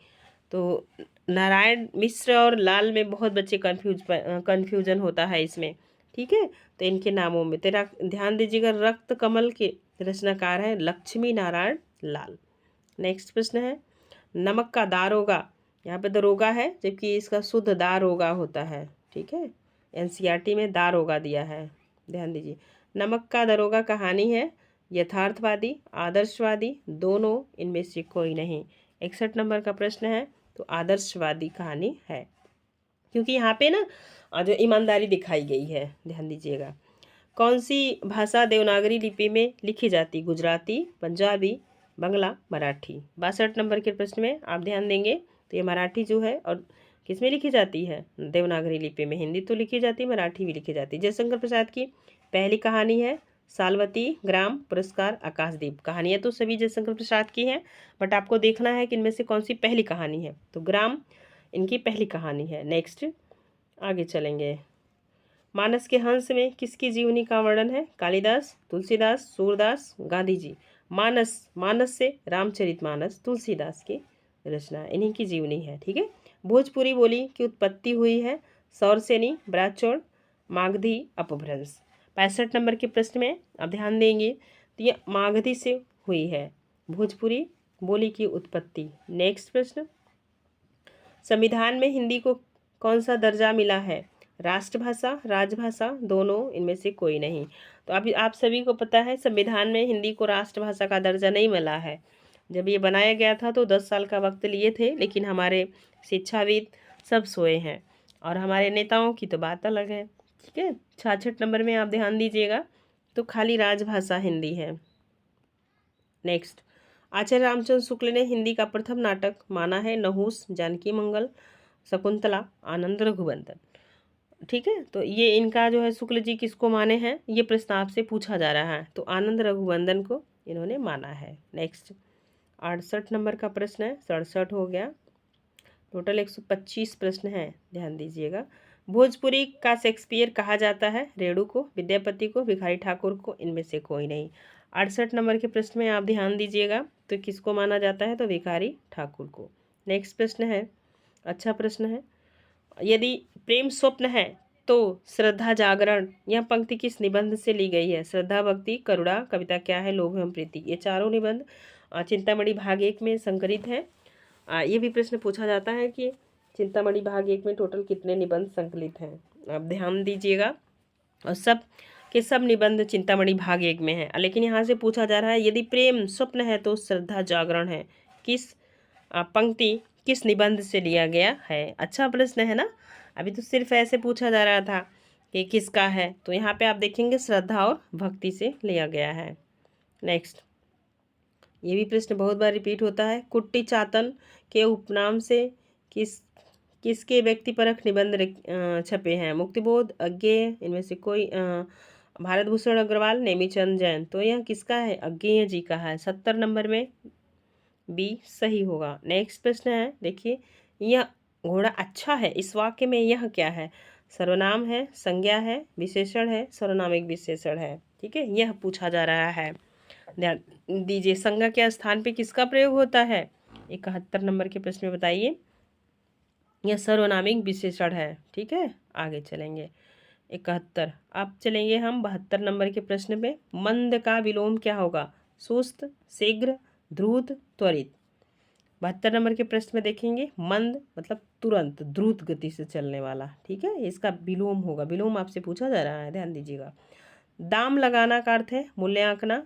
तो नारायण मिश्र और लाल में बहुत बच्चे कन्फ्यूजन होता है इसमें, ठीक है। तो इनके नामों में तेरा ध्यान दीजिएगा, रक्त कमल के रचनाकार है लक्ष्मी नारायण लाल। नेक्स्ट प्रश्न है, नमक का दारोगा, यहाँ पे दरोगा है जबकि इसका शुद्ध दारोगा होता है, ठीक है। एनसीईआरटी में दारोगा दिया है, ध्यान दीजिए। नमक का दरोगा कहानी है यथार्थवादी, आदर्शवादी, दोनों, इनमें से कोई नहीं। 61 नंबर का प्रश्न है, तो आदर्शवादी कहानी है, क्योंकि यहाँ पे ना जो ईमानदारी दिखाई गई है, ध्यान दीजिएगा। कौन सी भाषा देवनागरी लिपि में लिखी जाती, गुजराती, पंजाबी, बंगला, मराठी। 62 नंबर के प्रश्न में आप ध्यान देंगे, तो ये मराठी जो है और किस में लिखी जाती है, देवनागरी लिपि में। हिंदी तो लिखी जाती है, मराठी भी लिखी जाती है। जयशंकर प्रसाद की पहली कहानी है सालवती, ग्राम, पुरस्कार, आकाशदीप। कहानियाँ तो सभी जयशंकर प्रसाद की हैं, बट आपको देखना है कि इनमें से कौन सी पहली कहानी है, तो ग्राम इनकी पहली कहानी है। नेक्स्ट आगे चलेंगे, मानस के हंस में किसकी जीवनी का वर्णन है, कालिदास, तुलसीदास, सूरदास, गांधी जी। मानस से रामचरितमानस तुलसीदास की रचना, इन्हीं की जीवनी है, ठीक है। भोजपुरी बोली की उत्पत्ति हुई है सौरसेनी, ब्राचौड़, मागधी, अपभ्रंश। 65 नंबर के प्रश्न में आप ध्यान देंगे, तो ये मागधी से हुई है भोजपुरी बोली की उत्पत्ति। नेक्स्ट प्रश्न, संविधान में हिंदी को कौन सा दर्जा मिला है, राष्ट्रभाषा, राजभाषा, दोनों, इनमें से कोई नहीं। तो अभी आप सभी को पता है संविधान में हिंदी को राष्ट्रभाषा का दर्जा नहीं मिला है। जब ये बनाया गया था तो 10 साल का वक्त लिए थे, लेकिन हमारे शिक्षाविद सब सोए हैं और हमारे नेताओं की तो बात अलग है, ठीक है। 66 नंबर में आप ध्यान दीजिएगा, तो खाली राजभाषा हिंदी है। नेक्स्ट, आचार्य रामचंद्र शुक्ल ने हिंदी का प्रथम नाटक माना है नहुस, जानकी मंगल, शकुंतला, आनंद रघुवंदन, ठीक है। तो ये इनका जो है शुक्ल जी किसको माने हैं, ये प्रश्न आपसे पूछा जा रहा है, तो आनंद रघुवंदन को इन्होंने माना है। नेक्स्ट 68 नंबर का प्रश्न है, 67 हो गया, टोटल 125 प्रश्न है, ध्यान दीजिएगा। भोजपुरी का शेक्सपियर कहा जाता है, रेणु को, विद्यापति को, भिखारी ठाकुर को, इनमें से कोई नहीं। 68 नंबर के प्रश्न में आप ध्यान दीजिएगा, तो किसको माना जाता है, तो भिखारी ठाकुर को। नेक्स्ट प्रश्न है, अच्छा प्रश्न है, यदि प्रेम स्वप्न है तो श्रद्धा जागरण, यह पंक्ति किस निबंध से ली गई है, श्रद्धा, भक्ति, करुणा, कविता क्या है, लोभ एवं प्रीति। ये चारों निबंध चिंतामणि भाग 1 में संकलित है। ये भी प्रश्न पूछा जाता है कि चिंतामणि भाग 1 में टोटल कितने निबंध संकलित हैं, आप ध्यान दीजिएगा। और सब के सब निबंध चिंतामणि भाग 1 में है, लेकिन यहाँ से पूछा जा रहा है यदि प्रेम स्वप्न है तो श्रद्धा जागरण है, किस पंक्ति किस निबंध से लिया गया है। अच्छा प्रश्न है ना, अभी तो सिर्फ ऐसे पूछा जा रहा था कि किसका है, तो यहाँ पे आप देखेंगे श्रद्धा और भक्ति से लिया गया है। नेक्स्ट, ये भी प्रश्न बहुत बार रिपीट होता है, कुट्टी चातन के उपनाम से किसके व्यक्तिपरक निबंध छपे हैं, मुक्तिबोध, अज्ञेय, इनमें से कोई, भारत भूषण अग्रवाल, नेमीचंद जैन। तो यह किसका है, अज्ञेय जी का है। 70 नंबर में बी सही होगा। नेक्स्ट प्रश्न है, देखिए, यह घोड़ा अच्छा है, इस वाक्य में यह क्या है, सर्वनाम है, संज्ञा है, विशेषण है, सर्वनामिक विशेषण है, ठीक है, यह पूछा जा रहा है। ध्यान दीजिए, संज्ञा के स्थान पे किसका प्रयोग होता है, 71 नंबर के प्रश्न में बताइए, यह सर्वनामिक विशेषण है, ठीक है। आगे चलेंगे 71, अब चलेंगे हम 72 नंबर के प्रश्न पे, मंद का विलोम क्या होगा, सुस्त, शीघ्र, द्रुत, त्वरित। 72 नंबर के प्रश्न में देखेंगे, मंद मतलब तुरंत, द्रुत गति से चलने वाला, ठीक है, इसका विलोम होगा, विलोम आपसे पूछा जा रहा है, ध्यान दीजिएगा। दाम लगाना का अर्थ है मूल्य आंकना,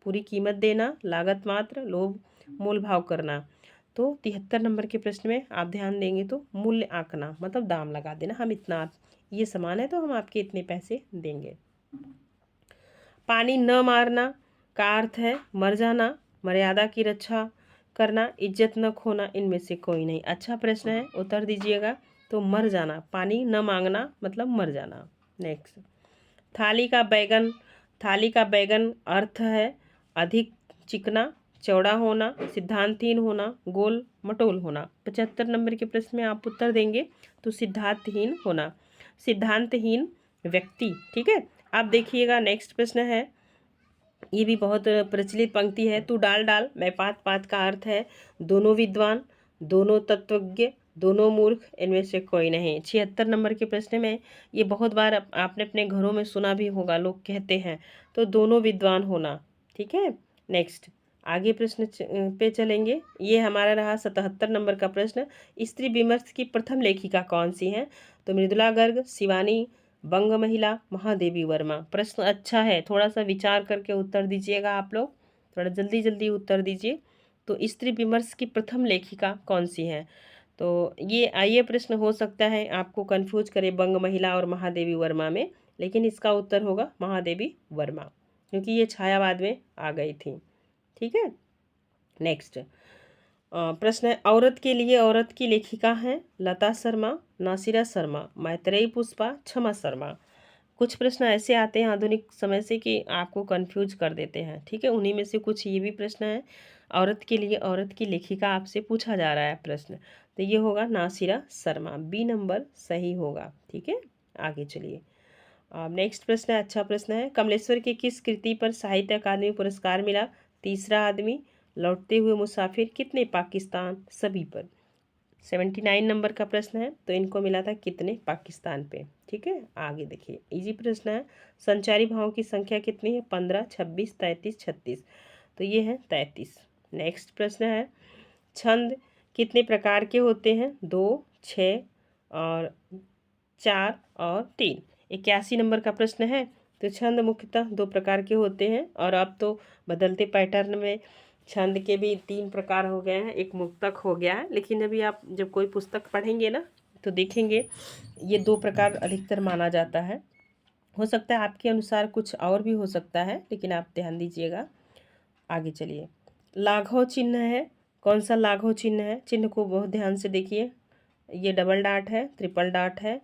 पूरी कीमत देना, लागत मात्र, लोभ मोल भाव करना। तो 73 नंबर के प्रश्न में आप ध्यान देंगे तो मूल्य आंकना मतलब दाम लगा देना, हम इतना, ये सामान है तो हम आपके इतने पैसे देंगे। पानी न मारना का अर्थ है मर जाना, मर्यादा की रक्षा करना, इज्जत न खोना, इनमें से कोई नहीं। अच्छा प्रश्न है, उत्तर दीजिएगा। तो मर जाना, पानी न मांगना मतलब मर जाना। नेक्स्ट, थाली का बैगन, थाली का बैगन अर्थ है अधिक चिकना, चौड़ा होना, सिद्धांतहीन होना, गोल मटोल होना। 75 नंबर के प्रश्न में आप उत्तर देंगे तो सिद्धांतहीन होना, सिद्धांतहीन व्यक्ति। ठीक है, आप देखिएगा नेक्स्ट प्रश्न है, ये भी बहुत प्रचलित पंक्ति है। तू डाल डाल मैं पात पात का अर्थ है दोनों विद्वान, दोनों तत्वज्ञ, दोनों मूर्ख, इनमें से कोई नहीं। 76 नंबर के प्रश्न में ये बहुत बार आपने अपने घरों में सुना भी होगा, लोग कहते हैं, तो दोनों विद्वान होना। ठीक है, नेक्स्ट आगे प्रश्न पे चलेंगे। ये हमारा रहा 77 नंबर का प्रश्न, स्त्री विमर्श की प्रथम लेखिका कौन सी है? तो मृदुला गर्ग, शिवानी, बंग महिला, महादेवी वर्मा। प्रश्न अच्छा है, थोड़ा सा विचार करके उत्तर दीजिएगा आप लोग, थोड़ा जल्दी जल्दी उत्तर दीजिए। तो स्त्री विमर्श की प्रथम लेखिका कौन सी है? तो ये प्रश्न हो सकता है आपको कंफ्यूज करे बंग महिला और महादेवी वर्मा में, लेकिन इसका उत्तर होगा महादेवी वर्मा, क्योंकि ये छायावाद में आ गई थी। ठीक है, नेक्स्ट प्रश्न है, औरत के लिए औरत की लेखिका हैं लता शर्मा, नासिरा शर्मा, मैत्रेयी पुष्पा, क्षमा शर्मा। कुछ प्रश्न ऐसे आते हैं आधुनिक समय से कि आपको कंफ्यूज कर देते हैं। ठीक है, उन्हीं में से कुछ ये भी प्रश्न है, औरत के लिए औरत की लेखिका आपसे पूछा जा रहा है प्रश्न, तो ये होगा नासिरा शर्मा, बी नंबर सही होगा। ठीक है, आगे चलिए। नेक्स्ट प्रश्न है, अच्छा प्रश्न है, कमलेश्वर की किस कृति पर साहित्य अकादमी पुरस्कार मिला? तीसरा आदमी, लौटते हुए मुसाफिर, कितने पाकिस्तान, सभी पर। 79 नंबर का प्रश्न है, तो इनको मिला था कितने पाकिस्तान पे। ठीक है, आगे देखिए, इजी प्रश्न है, संचारी भावों की संख्या कितनी है? 15, 26, 33, 36, तो ये है 33। नेक्स्ट प्रश्न है, छंद कितने प्रकार के होते हैं? 2, 6 और 4 और 3। 81 नंबर का प्रश्न है, तो छंद मुख्यतः 2 प्रकार के होते हैं, और अब तो बदलते पैटर्न में छंद के भी 3 प्रकार हो गए हैं, एक मुक्तक हो गया है, लेकिन अभी आप जब कोई पुस्तक पढ़ेंगे ना तो देखेंगे ये 2 प्रकार अधिकतर माना जाता है। हो सकता है आपके अनुसार कुछ और भी हो सकता है, लेकिन आप ध्यान दीजिएगा। आगे चलिए, लाघव चिन्ह है, कौन सा लाघव चिन्ह है? चिन्ह को बहुत ध्यान से देखिए, ये डबल डॉट है, ट्रिपल डॉट है,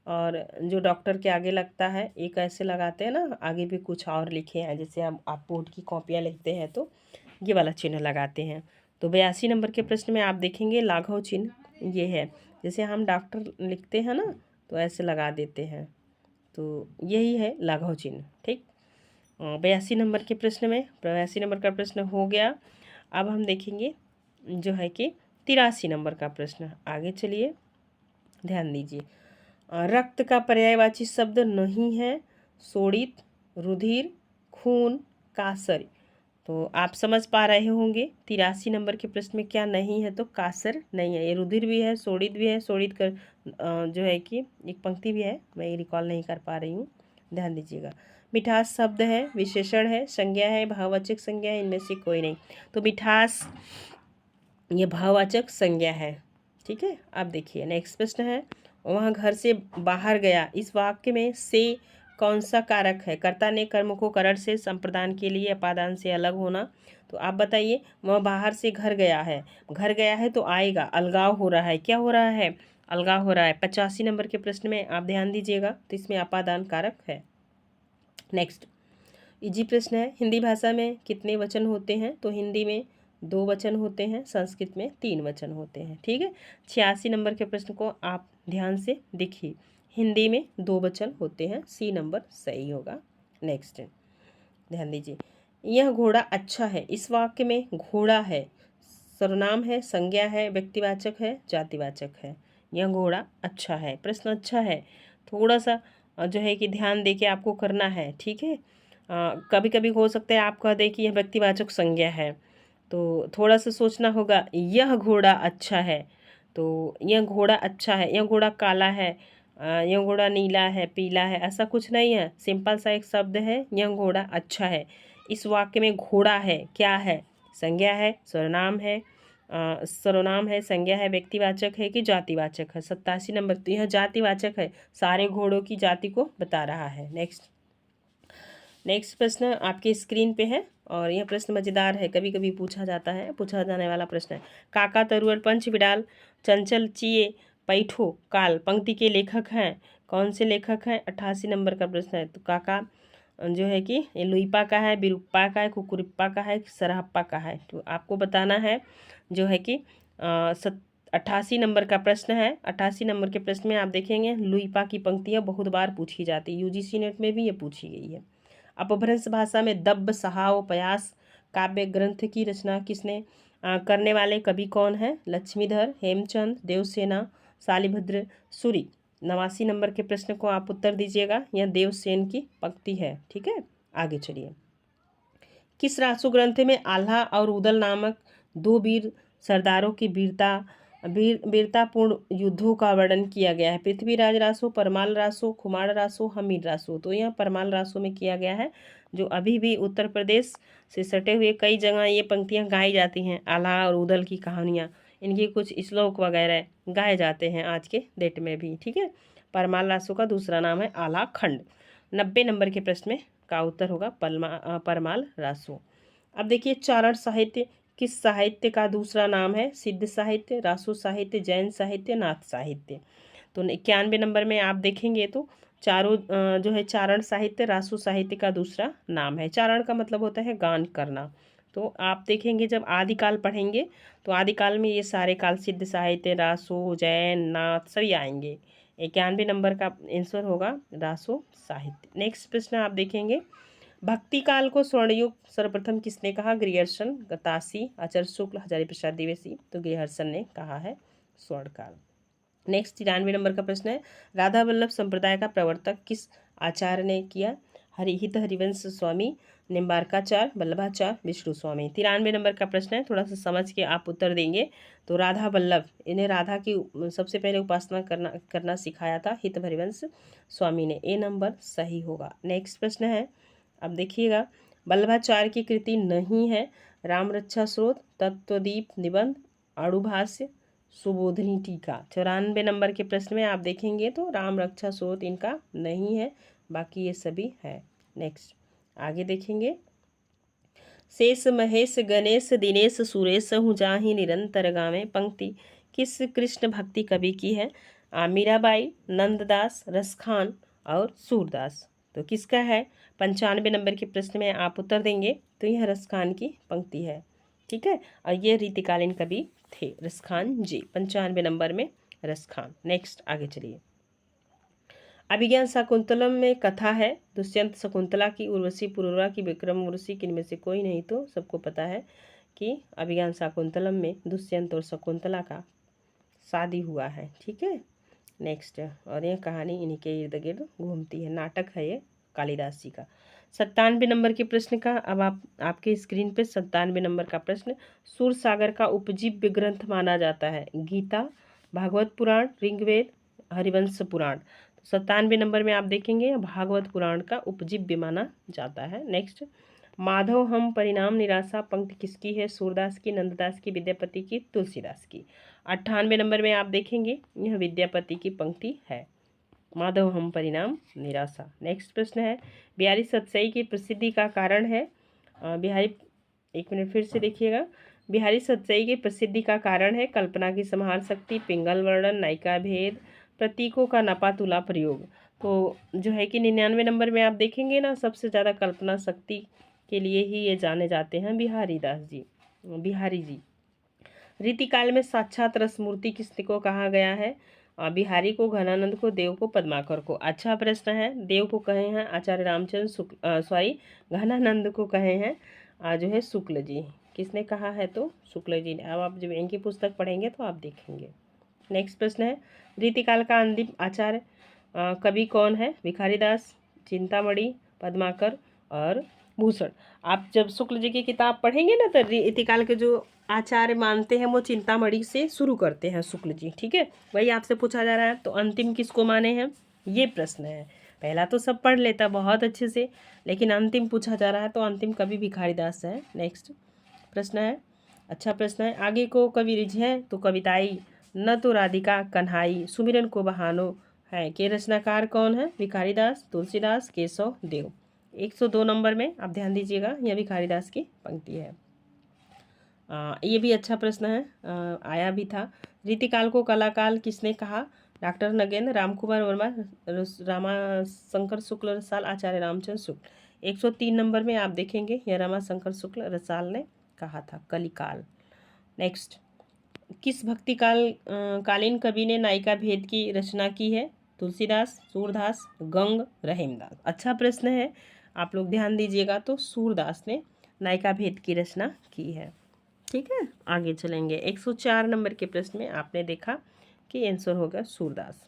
और जो डॉक्टर के आगे लगता है एक ऐसे लगाते हैं ना, आगे भी कुछ और लिखे हैं, जैसे हम आप बोर्ड की कॉपियाँ लिखते हैं तो ये वाला चिन्ह लगाते हैं। तो 82 नंबर के प्रश्न में आप देखेंगे लाघव चिन्ह ये है, जैसे हम डॉक्टर लिखते हैं ना तो ऐसे लगा देते हैं, तो यही है लाघव चिन्ह। ठीक, 82 नंबर के प्रश्न में 82 नंबर का प्रश्न हो गया। अब हम देखेंगे जो है कि 83 नंबर का प्रश्न। आगे चलिए, ध्यान दीजिए, रक्त का पर्यायवाची शब्द नहीं है, शोणित, रुधिर, खून, कासर। तो आप समझ पा रहे होंगे 83 नंबर के प्रश्न में क्या नहीं है, तो कासर नहीं है, ये रुधिर भी है, शोणित भी है, शोणित कर जो है कि एक पंक्ति भी है, मैं ये रिकॉल नहीं कर पा रही हूँ, ध्यान दीजिएगा। मिठास शब्द है, विशेषण है, संज्ञा है, भाववाचक संज्ञा है, इनमें से कोई नहीं। तो मिठास ये भाववाचक संज्ञा है। ठीक है, अब देखिए नेक्स्ट प्रश्न है, वह घर से बाहर गया, इस वाक्य में से कौन सा कारक है? कर्ता ने कर्म को करण से संप्रदान के लिए अपादान से अलग होना। तो आप बताइए, वह बाहर से घर गया है, घर गया है तो आएगा, अलगाव हो रहा है, क्या हो रहा है? अलगाव हो रहा है। 85 नंबर के प्रश्न में आप ध्यान दीजिएगा, तो इसमें अपादान कारक है। नेक्स्ट इजी प्रश्न है, हिंदी भाषा में कितने वचन होते हैं? तो हिंदी में 2 वचन होते हैं, संस्कृत में 3 वचन होते हैं। ठीक है, 86 नंबर के प्रश्न को आप ध्यान से देखिए, हिंदी में 2 वचन होते हैं, सी नंबर सही होगा। नेक्स्ट ध्यान दीजिए, यह घोड़ा अच्छा है, इस वाक्य में घोड़ा है सर्वनाम है, संज्ञा है, व्यक्तिवाचक है, जातिवाचक है। यह घोड़ा अच्छा है, प्रश्न अच्छा है, थोड़ा सा जो है कि ध्यान दे के आपको करना है। ठीक है, कभी कभी हो सकता है आप कह दें कि यह व्यक्तिवाचक संज्ञा है, तो थोड़ा सा सोचना होगा, यह घोड़ा अच्छा है, तो यह घोड़ा अच्छा है, यह घोड़ा काला है, यह घोड़ा नीला है, पीला है, ऐसा कुछ नहीं है। सिंपल सा एक शब्द है, यह घोड़ा अच्छा है। इस वाक्य में घोड़ा है क्या है? संज्ञा है, सर्वनाम है, सर्वनाम है, संज्ञा है, व्यक्तिवाचक है कि जातिवाचक है? 87 नंबर। तो यह जातिवाचक है, सारे घोड़ों की जाति को बता रहा है। नेक्स्ट प्रश्न आपकी स्क्रीन पे है और यह प्रश्न मजेदार है, कभी कभी पूछा जाता है, पूछा जाने वाला प्रश्न है। काका तरुअर पंच बिडाल चंचल चिए पैठो काल पंक्ति के लेखक हैं। कौन से लेखक हैं? 88 नंबर का प्रश्न है। तो काका जो है कि ये लुइपा का है, बिरुप्पा का है, कुकुरिप्पा का है, सरहप्पा का है? तो आपको बताना है जो है कि 88 नंबर का प्रश्न है। 88 नंबर के प्रश्न में आप देखेंगे लुइपा की पंक्तियाँ बहुत बार पूछी जाती है, यूजीसी नेट में भी ये पूछी गई है। अपभ्रंश भाषा में दब्ब सहाव पयास काव्य ग्रंथ की रचना किसने करने वाले कवि कौन है? लक्ष्मीधर, हेमचंद, देवसेना, शालिभद्र, सूरी। 89 नंबर के प्रश्न को आप उत्तर दीजिएगा, यह देवसेन की पंक्ति है। ठीक है, आगे चलिए। किस रासु ग्रंथ में आल्हा और उदल नामक दो वीर सरदारों की वीरतापूर्ण युद्धों का वर्णन किया गया है? पृथ्वीराज रासो, परमाल रासो, खुमाड़ रासो, हमीर रासो। तो यह परमाल रासो में किया गया है, जो अभी भी उत्तर प्रदेश से सटे हुए कई जगह ये पंक्तियाँ गाई जाती हैं। आल्हा और उदल की कहानियाँ, इनकी कुछ श्लोक वगैरह गाए जाते हैं आज के डेट में भी। ठीक है, परमाल रासो का दूसरा नाम है आल्हा खंड। 90 नंबर के प्रश्न में का उत्तर होगा परमाल रासो। अब देखिए, चारण साहित्य किस साहित्य का दूसरा नाम है? सिद्ध साहित्य, रासो साहित्य, जैन साहित्य, नाथ साहित्य। तो 91 नंबर में आप देखेंगे तो चारों जो है चारण साहित्य रासो साहित्य का दूसरा नाम है। चारण का मतलब होता है गान करना। तो आप देखेंगे जब आदिकाल पढ़ेंगे तो आदिकाल में ये सारे काल सिद्ध साहित्य, रासो, जैन, नाथ सभी आएंगे। 91 नंबर का आंसर होगा रासो साहित्य। नेक्स्ट प्रश्न आप देखेंगे, भक्ति काल को स्वर्णयुग सर्वप्रथम किसने कहा? ग्रियर्सन, गतासी, आचार्य शुक्ल, हजारी प्रसाद द्विवेदी। तो ग्रियर्सन ने कहा है स्वर्ण काल। नेक्स्ट 93 नंबर का प्रश्न है, राधा वल्लभ संप्रदाय का प्रवर्तक किस आचार्य ने किया? हरिहित हरिवंश स्वामी, निम्बारकाचार्य, वल्लभाचार्य, विष्णु स्वामी। 93 नंबर का प्रश्न है, थोड़ा सा समझ के आप उत्तर देंगे। तो राधा वल्लभ, इन्हें राधा की सबसे पहले उपासना करना सिखाया था हित हरिवंश स्वामी ने। ए नंबर सही होगा। नेक्स्ट प्रश्न है, अब देखिएगा, वल्लभाचार्य की कृति नहीं है राम रक्षा स्रोत, तत्वदीप निबंध, आड़ुभाष्य, सुबोधनी टीका। 94 नंबर के प्रश्न में आप देखेंगे तो राम रक्षा स्रोत इनका नहीं है, बाकी ये सभी है। नेक्स्ट आगे देखेंगे, शेष महेश गणेश दिनेश सुरेश हूँ जाहि निरंतर गावे पंक्ति किस कृष्ण भक्ति कवि की है? मीराबाई, नंददास, रसखान और सूरदास। तो किसका है? 95 नंबर के प्रश्न में आप उत्तर देंगे तो यह रसखान की पंक्ति है। ठीक है, और ये रीतिकालीन कवि थे रसखान जी। 95 नंबर में रसखान। नेक्स्ट आगे चलिए, अभिज्ञान शाकुंतलम में कथा है, दुष्यंत शकुंतला की, उर्वशी पुरुरवा की, विक्रम उर्वशी की, इनमें से कोई नहीं। तो सबको पता है कि अभिज्ञान शाकुंतलम में दुष्यंत और शकुंतला का शादी हुआ है। ठीक है, नेक्स्ट, और यह कहानी इन्हीं के इर्द गिर्द घूमती है, नाटक है ये कालिदास जी का। 97 नंबर के प्रश्न का अब आपके स्क्रीन पे 97 नंबर का प्रश्न, सूरसागर का उपजीव्य ग्रंथ माना जाता है? गीता, भागवत पुराण, ऋग्वेद, हरिवंश पुराण। 97 नंबर में आप देखेंगे भागवत पुराण का उपजीव्य माना जाता है। नेक्स्ट, माधव हम परिणाम निराशा पंक्ति किसकी है? सूरदास की, नंददास की, विद्यापति की, तुलसीदास की। 98 नंबर में आप देखेंगे यह विद्यापति की पंक्ति है, माधव हम परिणाम निराशा। नेक्स्ट प्रश्न है, बिहारी सतसई की प्रसिद्धि का कारण है? बिहारी, एक मिनट फिर से देखिएगा, बिहारी सतसई की प्रसिद्धि का कारण है कल्पना की संहार शक्ति, पिंगल वर्णन, नायिका भेद, प्रतीकों का नपा तुला प्रयोग। तो जो है कि 99 नंबर में आप देखेंगे ना, सबसे ज़्यादा कल्पना शक्ति के लिए ही ये जाने जाते हैं बिहारी जी। रीतिकाल में साक्षात रसमूर्ति किसको कहा गया है? बिहारी को, घनानंद को, देव को, पद्माकर को। अच्छा प्रश्न है, देव को कहे हैं आचार्य रामचंद्र शुक्ल, घनानंद को कहे हैं जो है शुक्ल जी। किसने कहा है? तो शुक्ल जी ने। अब आप जब इनकी पुस्तक पढ़ेंगे तो आप देखेंगे। नेक्स्ट प्रश्न है, रीतिकाल का अंतिम आचार्य कवि कौन है? भिखारीदास, चिंतामणि, पद्माकर और भूषण। आप जब शुक्ल जी की किताब पढ़ेंगे ना, तो रीतिकाल के जो आचार्य मानते हैं वो चिंतामणि से शुरू करते हैं शुक्ल जी, ठीक है। वही आपसे पूछा जा रहा है। तो अंतिम किसको माने हैं, ये प्रश्न है। पहला तो सब पढ़ लेता बहुत अच्छे से, लेकिन अंतिम पूछा जा रहा है, तो अंतिम कवि भिखारीदास है। नेक्स्ट प्रश्न है, अच्छा प्रश्न है। आगे को कवि रिझें तो कविताई, न तो राधिका कन्हाई, सुमिरन को बहानो है के रचनाकार कौन है, भिखारीदास, तुलसीदास, केशव देव। 102 नंबर में आप ध्यान दीजिएगा, यह भिखारीदास की पंक्ति है। ये भी अच्छा प्रश्न है, आया भी था। रीतिकाल को कलाकाल किसने कहा, डॉक्टर नगेंद्र, रामकुमार वर्मा, रामाशंकर शुक्ल रसाल, आचार्य रामचंद्र शुक्ल। 103 नंबर में आप देखेंगे, यह रामाशंकर शुक्ल रसाल ने कहा था, कलिकाल। नेक्स्ट, किस भक्ति कालीन कवि ने नायिका भेद की रचना की है, तुलसीदास, सूरदास, गंग, रहीमदास। अच्छा प्रश्न है, आप लोग ध्यान दीजिएगा। तो सूरदास ने नायिका भेद की रचना की है, ठीक है। आगे चलेंगे। 104 नंबर के प्रश्न में आपने देखा कि आंसर होगा सूरदास।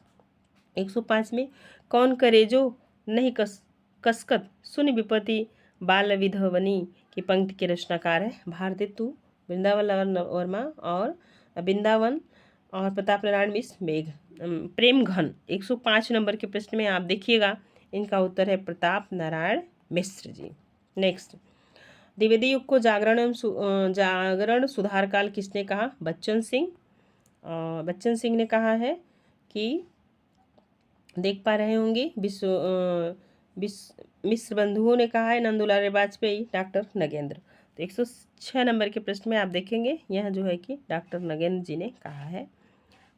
105 में, कौन करे जो नहीं कसकत सुन विपत्ति बाल विधवनी की पंक्ति के रचनाकार है, भारती तू, वृंदावन वर्मा और वृंदावन और प्रताप नारायण मिश्र, मेघ प्रेम घन। 105 नंबर के प्रश्न में आप देखिएगा, इनका उत्तर है प्रताप नारायण मिश्र जी। नेक्स्ट, द्विवेदी युग को जागरण सुधार काल किसने कहा, बच्चन सिंह। बच्चन सिंह ने कहा है कि देख पा रहे होंगे, मिश्र बंधुओं ने कहा है, नंदुलाल वाजपेयी, डॉक्टर नगेंद्र। तो 106 नंबर के प्रश्न में आप देखेंगे, यह जो है कि डॉक्टर नगेंद्र जी ने कहा है।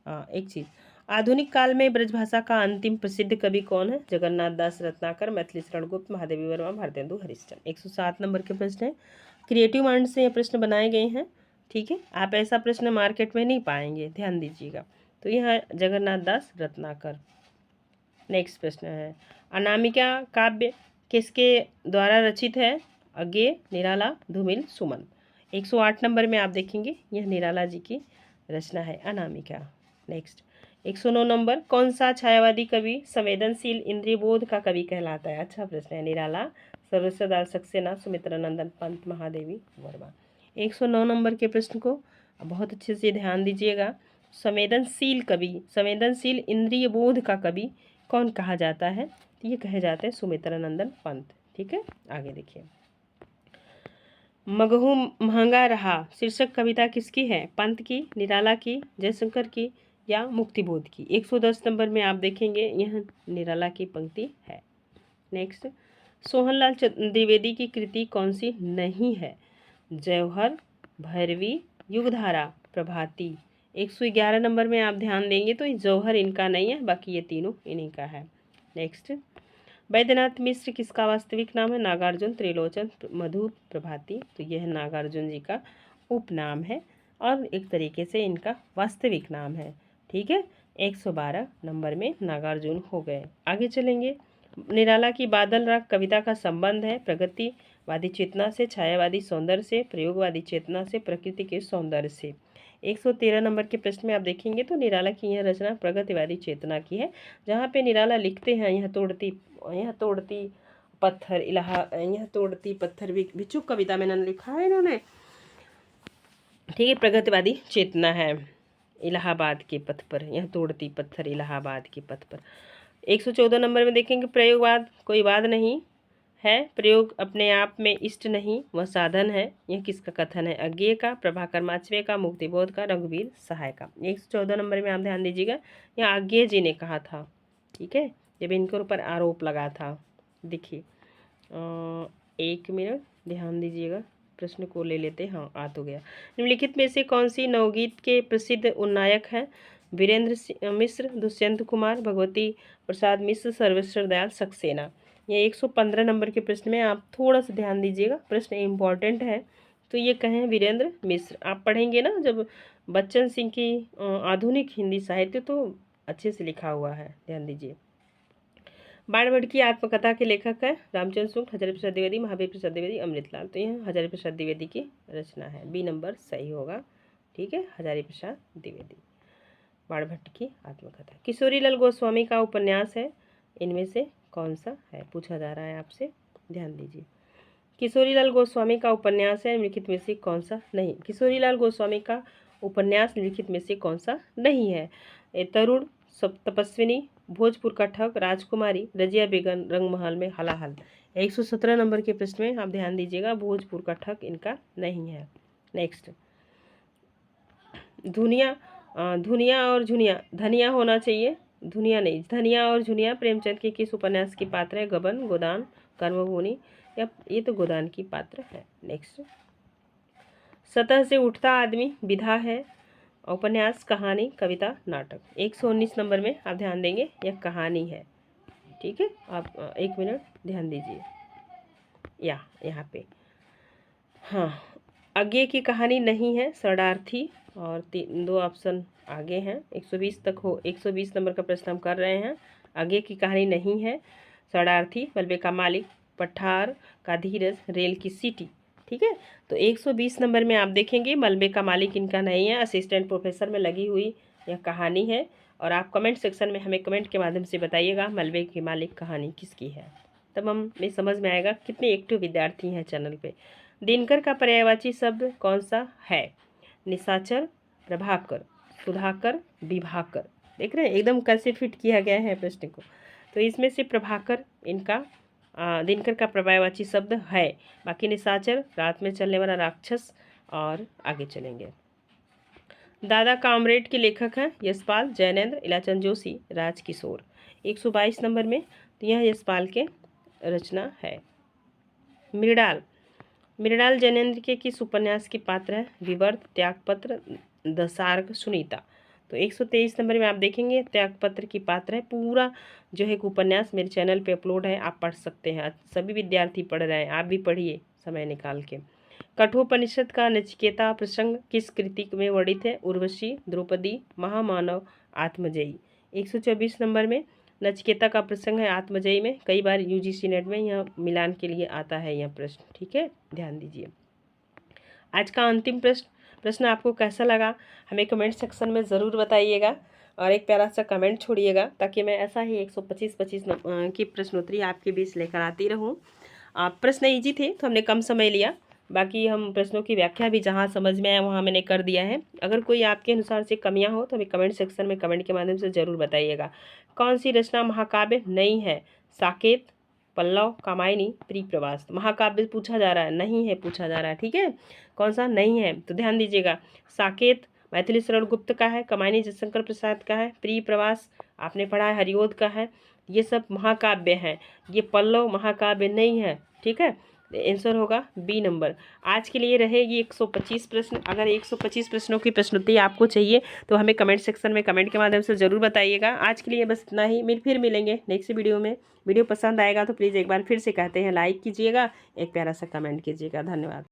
एक चीज़, आधुनिक काल में ब्रजभाषा का अंतिम प्रसिद्ध कवि कौन है, जगन्नाथ दास रत्नाकर, मैथिली शरण गुप्त, महादेवी वर्मा, भारतेंदु हरिश्चंद्र। 107 नंबर के प्रश्न है, क्रिएटिव माइंड से ये प्रश्न बनाए गए हैं, ठीक है। आप ऐसा प्रश्न मार्केट में नहीं पाएंगे, ध्यान दीजिएगा। तो यह जगन्नाथ दास रत्नाकर। नेक्स्ट प्रश्न है, अनामिका काव्य किसके द्वारा रचित है, अज्ञेय, निराला, धूमिल, सुमन। 108 नंबर में आप देखेंगे, यह निराला जी की रचना है, अनामिका। नेक्स्ट, 109 नंबर, कौन सा छायावादी कवि संवेदनशील इंद्रिय बोध का कवि कहलाता है, अच्छा प्रश्न है, निराला, सर्वेश्वर सक्सेना, सुमित्रानंदन पंत, महादेवी वर्मा। 109 नंबर के प्रश्न को बहुत अच्छे से ध्यान दीजिएगा। संवेदनशील कवि, संवेदनशील इंद्रिय बोध का कवि कौन कहा जाता है, तो ये कहे जाते हैं सुमित्रानंदन पंत, ठीक है। आगे देखिए, मगहू महंगा रहा शीर्षक कविता किसकी है, पंत की, निराला की, जयशंकर की या मुक्तिबोध की। 110 नंबर में आप देखेंगे, यह निराला की पंक्ति है। नेक्स्ट, सोहनलाल द्विवेदी की कृति कौन सी नहीं है, जौहर, भैरवी, युगधारा, प्रभाती। 111 नंबर में आप ध्यान देंगे तो जौहर इनका नहीं है, बाकी ये तीनों इन्हीं का है। नेक्स्ट, वैद्यनाथ मिश्र किसका वास्तविक नाम है, नागार्जुन, त्रिलोचन, मधु, प्रभाती। तो यह नागार्जुन जी का उपनाम है और एक तरीके से इनका वास्तविक नाम है, ठीक है। 112 नंबर में नागार्जुन हो गए। आगे चलेंगे, निराला की बादल राग कविता का संबंध है प्रगतिवादी चेतना से, छायावादी सौंदर्य से, प्रयोगवादी चेतना से, प्रकृति के सौंदर्य से। 113 नंबर के प्रश्न में आप देखेंगे तो निराला की यह रचना प्रगतिवादी चेतना की है, जहाँ पे निराला लिखते हैं, यह तोड़ती पत्थर यह तोड़ती पत्थर भिक्षुक कविता में न लिखा है इन्होंने, ठीक है। प्रगतिवादी चेतना है, इलाहाबाद के पथ पर, यह तोड़ती पत्थर इलाहाबाद के पथ पर। 114 नंबर में देखेंगे, प्रयोगवाद कोई वाद नहीं है, प्रयोग अपने आप में इष्ट नहीं, वह साधन है। यह किसका कथन है, अज्ञेय का, प्रभाकर माचवे का, मुक्तिबोध का, रघुवीर सहाय का। 114 नंबर में आप ध्यान दीजिएगा, यह अज्ञेय जी ने कहा था, ठीक है, जब इनके ऊपर आरोप लगा था। देखिए, 1 मिनट ध्यान दीजिएगा, प्रश्न को ले लेते हैं। हाँ, आ तो गया। निम्नलिखित में से कौन सी नवगीत के प्रसिद्ध उन्नायक हैं, वीरेंद्र मिश्र, दुष्यंत कुमार, भगवती प्रसाद मिश्र, सर्वेश्वर दयाल सक्सेना। ये 115 नंबर के प्रश्न में आप थोड़ा सा ध्यान दीजिएगा, प्रश्न इम्पॉर्टेंट है। तो ये कहें वीरेंद्र मिश्र, आप पढ़ेंगे ना जब बच्चन सिंह की आधुनिक हिंदी साहित्य, तो अच्छे से लिखा हुआ है, ध्यान दीजिए। बाणभट्ट की आत्मकथा के लेखक है रामचंद्र शुक्ल, हजारी प्रसाद द्विवेदी, महावीर प्रसाद द्विवेदी, अमृतलाल। तो यह हजारी प्रसाद द्विवेदी की रचना है, बी नंबर सही होगा, ठीक है, हजारी प्रसाद द्विवेदी। बाणभट्ट की आत्मकथा किशोरीलाल गोस्वामी का उपन्यास है, इनमें से कौन सा है, पूछा जा रहा है आपसे, ध्यान दीजिए। किशोरीलाल गोस्वामी का उपन्यास है निम्नलिखित में से कौन सा नहीं। किशोरीलाल गोस्वामी का उपन्यास निम्नलिखित में से कौन सा नहीं है। तरुण, तपस्विनी, भोजपुर का ठग, राजकुमारी, रजिया बेगम, रंगमहल में हलाहल। 117 नंबर के प्रश्न में आप ध्यान दीजिएगा, भोजपुर का ठग इनका नहीं है। नेक्स्ट, धुनिया और झुनिया, धनिया होना चाहिए, धुनिया नहीं, धनिया और झुनिया प्रेमचंद के किस उपन्यास की पात्र है। गबन, गोदान, कर्मभूमि, या ये तो गोदान की पात्र है। नेक्स्ट, सतह से उठता आदमी विधा है, उपन्यास, कहानी, कविता, नाटक। 119 नंबर में आप ध्यान देंगे, यह कहानी है। ठीक है, आप 1 मिनट ध्यान दीजिए यहाँ पे। हाँ, आगे की कहानी नहीं है, शरणार्थी, और 2 ऑप्शन आगे हैं। 120 तक हो, 120 नंबर का प्रश्न हम कर रहे हैं। आगे की कहानी नहीं है, शरणार्थी, मलबे का मालिक, पठार का धीरज, रेल की सीटी। ठीक है, तो 120 नंबर में आप देखेंगे मलबे का मालिक इनका नहीं है, असिस्टेंट प्रोफेसर में लगी हुई यह कहानी है। और आप कमेंट सेक्शन में हमें कमेंट के माध्यम से बताइएगा मलबे की मालिक कहानी किसकी है, तब हमें समझ में आएगा कितने एक्टिव विद्यार्थी हैं चैनल पे। दिनकर का पर्यायवाची शब्द कौन सा है। निशाचर, प्रभाकर, सुधाकर, विभाकर। देख रहे हैं एकदम कैसे फिट किया गया है प्रश्न को। तो इसमें से प्रभाकर इनका दिनकर का पर्यायवाची शब्द है। बाकी निशाचर, रात में चलने वाला राक्षस, और आगे चलेंगे। दादा कामरेड के लेखक हैं यशपाल, जैनेन्द्र, इलाचंद जोशी, राजकिशोर। 122 नंबर में तो यह यशपाल के रचना है। मृणाल जैनेन्द्र के किस उपन्यास की पात्र है। विवर्त, त्यागपत्र, दशार्घ, सुनीता। तो 123 नंबर में आप देखेंगे त्यागपत्र की पात्र है। पूरा जो है उपन्यास मेरे चैनल पे अपलोड है, आप पढ़ सकते हैं। सभी विद्यार्थी पढ़ रहे हैं, आप भी पढ़िए समय निकाल के। कठोपनिषद का नचिकेता प्रसंग किस कृति में वर्णित है। उर्वशी, द्रौपदी, महामानव, आत्मजयी। 124 नंबर में नचिकेता का प्रसंग है आत्मजयी में। कई बार यूजीसी नेट में यह मिलान के लिए आता है यह प्रश्न। ठीक है, ध्यान दीजिए। आज का अंतिम प्रश्न आपको कैसा लगा हमें कमेंट सेक्शन में ज़रूर बताइएगा, और एक प्यारा सा कमेंट छोड़िएगा, ताकि मैं ऐसा ही 125 की प्रश्नोत्तरी आपके बीच लेकर आती रहूं। प्रश्न ईजी थे तो हमने कम समय लिया, बाकी हम प्रश्नों की व्याख्या भी जहां समझ में आया वहां मैंने कर दिया है। अगर कोई आपके अनुसार से कमियां हो तो हमें कमेंट सेक्शन में कमेंट के माध्यम से ज़रूर बताइएगा। कौन सी रचना महाकाव्य नहीं है। साकेत, पल्लव, कामायनी, प्रियप्रवास। महाकाव्य पूछा जा रहा है, नहीं है पूछा जा रहा है। ठीक है, कौन सा नहीं है तो ध्यान दीजिएगा। साकेत मैथिली शरण गुप्त का है, कमायनी जयशंकर प्रसाद का है, प्रियप्रवास आपने पढ़ा है हरिओद का है। ये सब महाकाव्य हैं, ये पल्लव महाकाव्य नहीं है। ठीक है, आंसर होगा बी नंबर। आज के लिए रहेगी 125 प्रश्न। अगर 125 प्रश्नों की प्रश्नोत्तरी आपको चाहिए तो हमें कमेंट सेक्शन में कमेंट के माध्यम से ज़रूर बताइएगा। आज के लिए बस इतना ही, फिर मिलेंगे नेक्स्ट वीडियो में। वीडियो पसंद आएगा तो प्लीज़ एक बार फिर से कहते हैं लाइक कीजिएगा, एक प्यारा सा कमेंट कीजिएगा। धन्यवाद।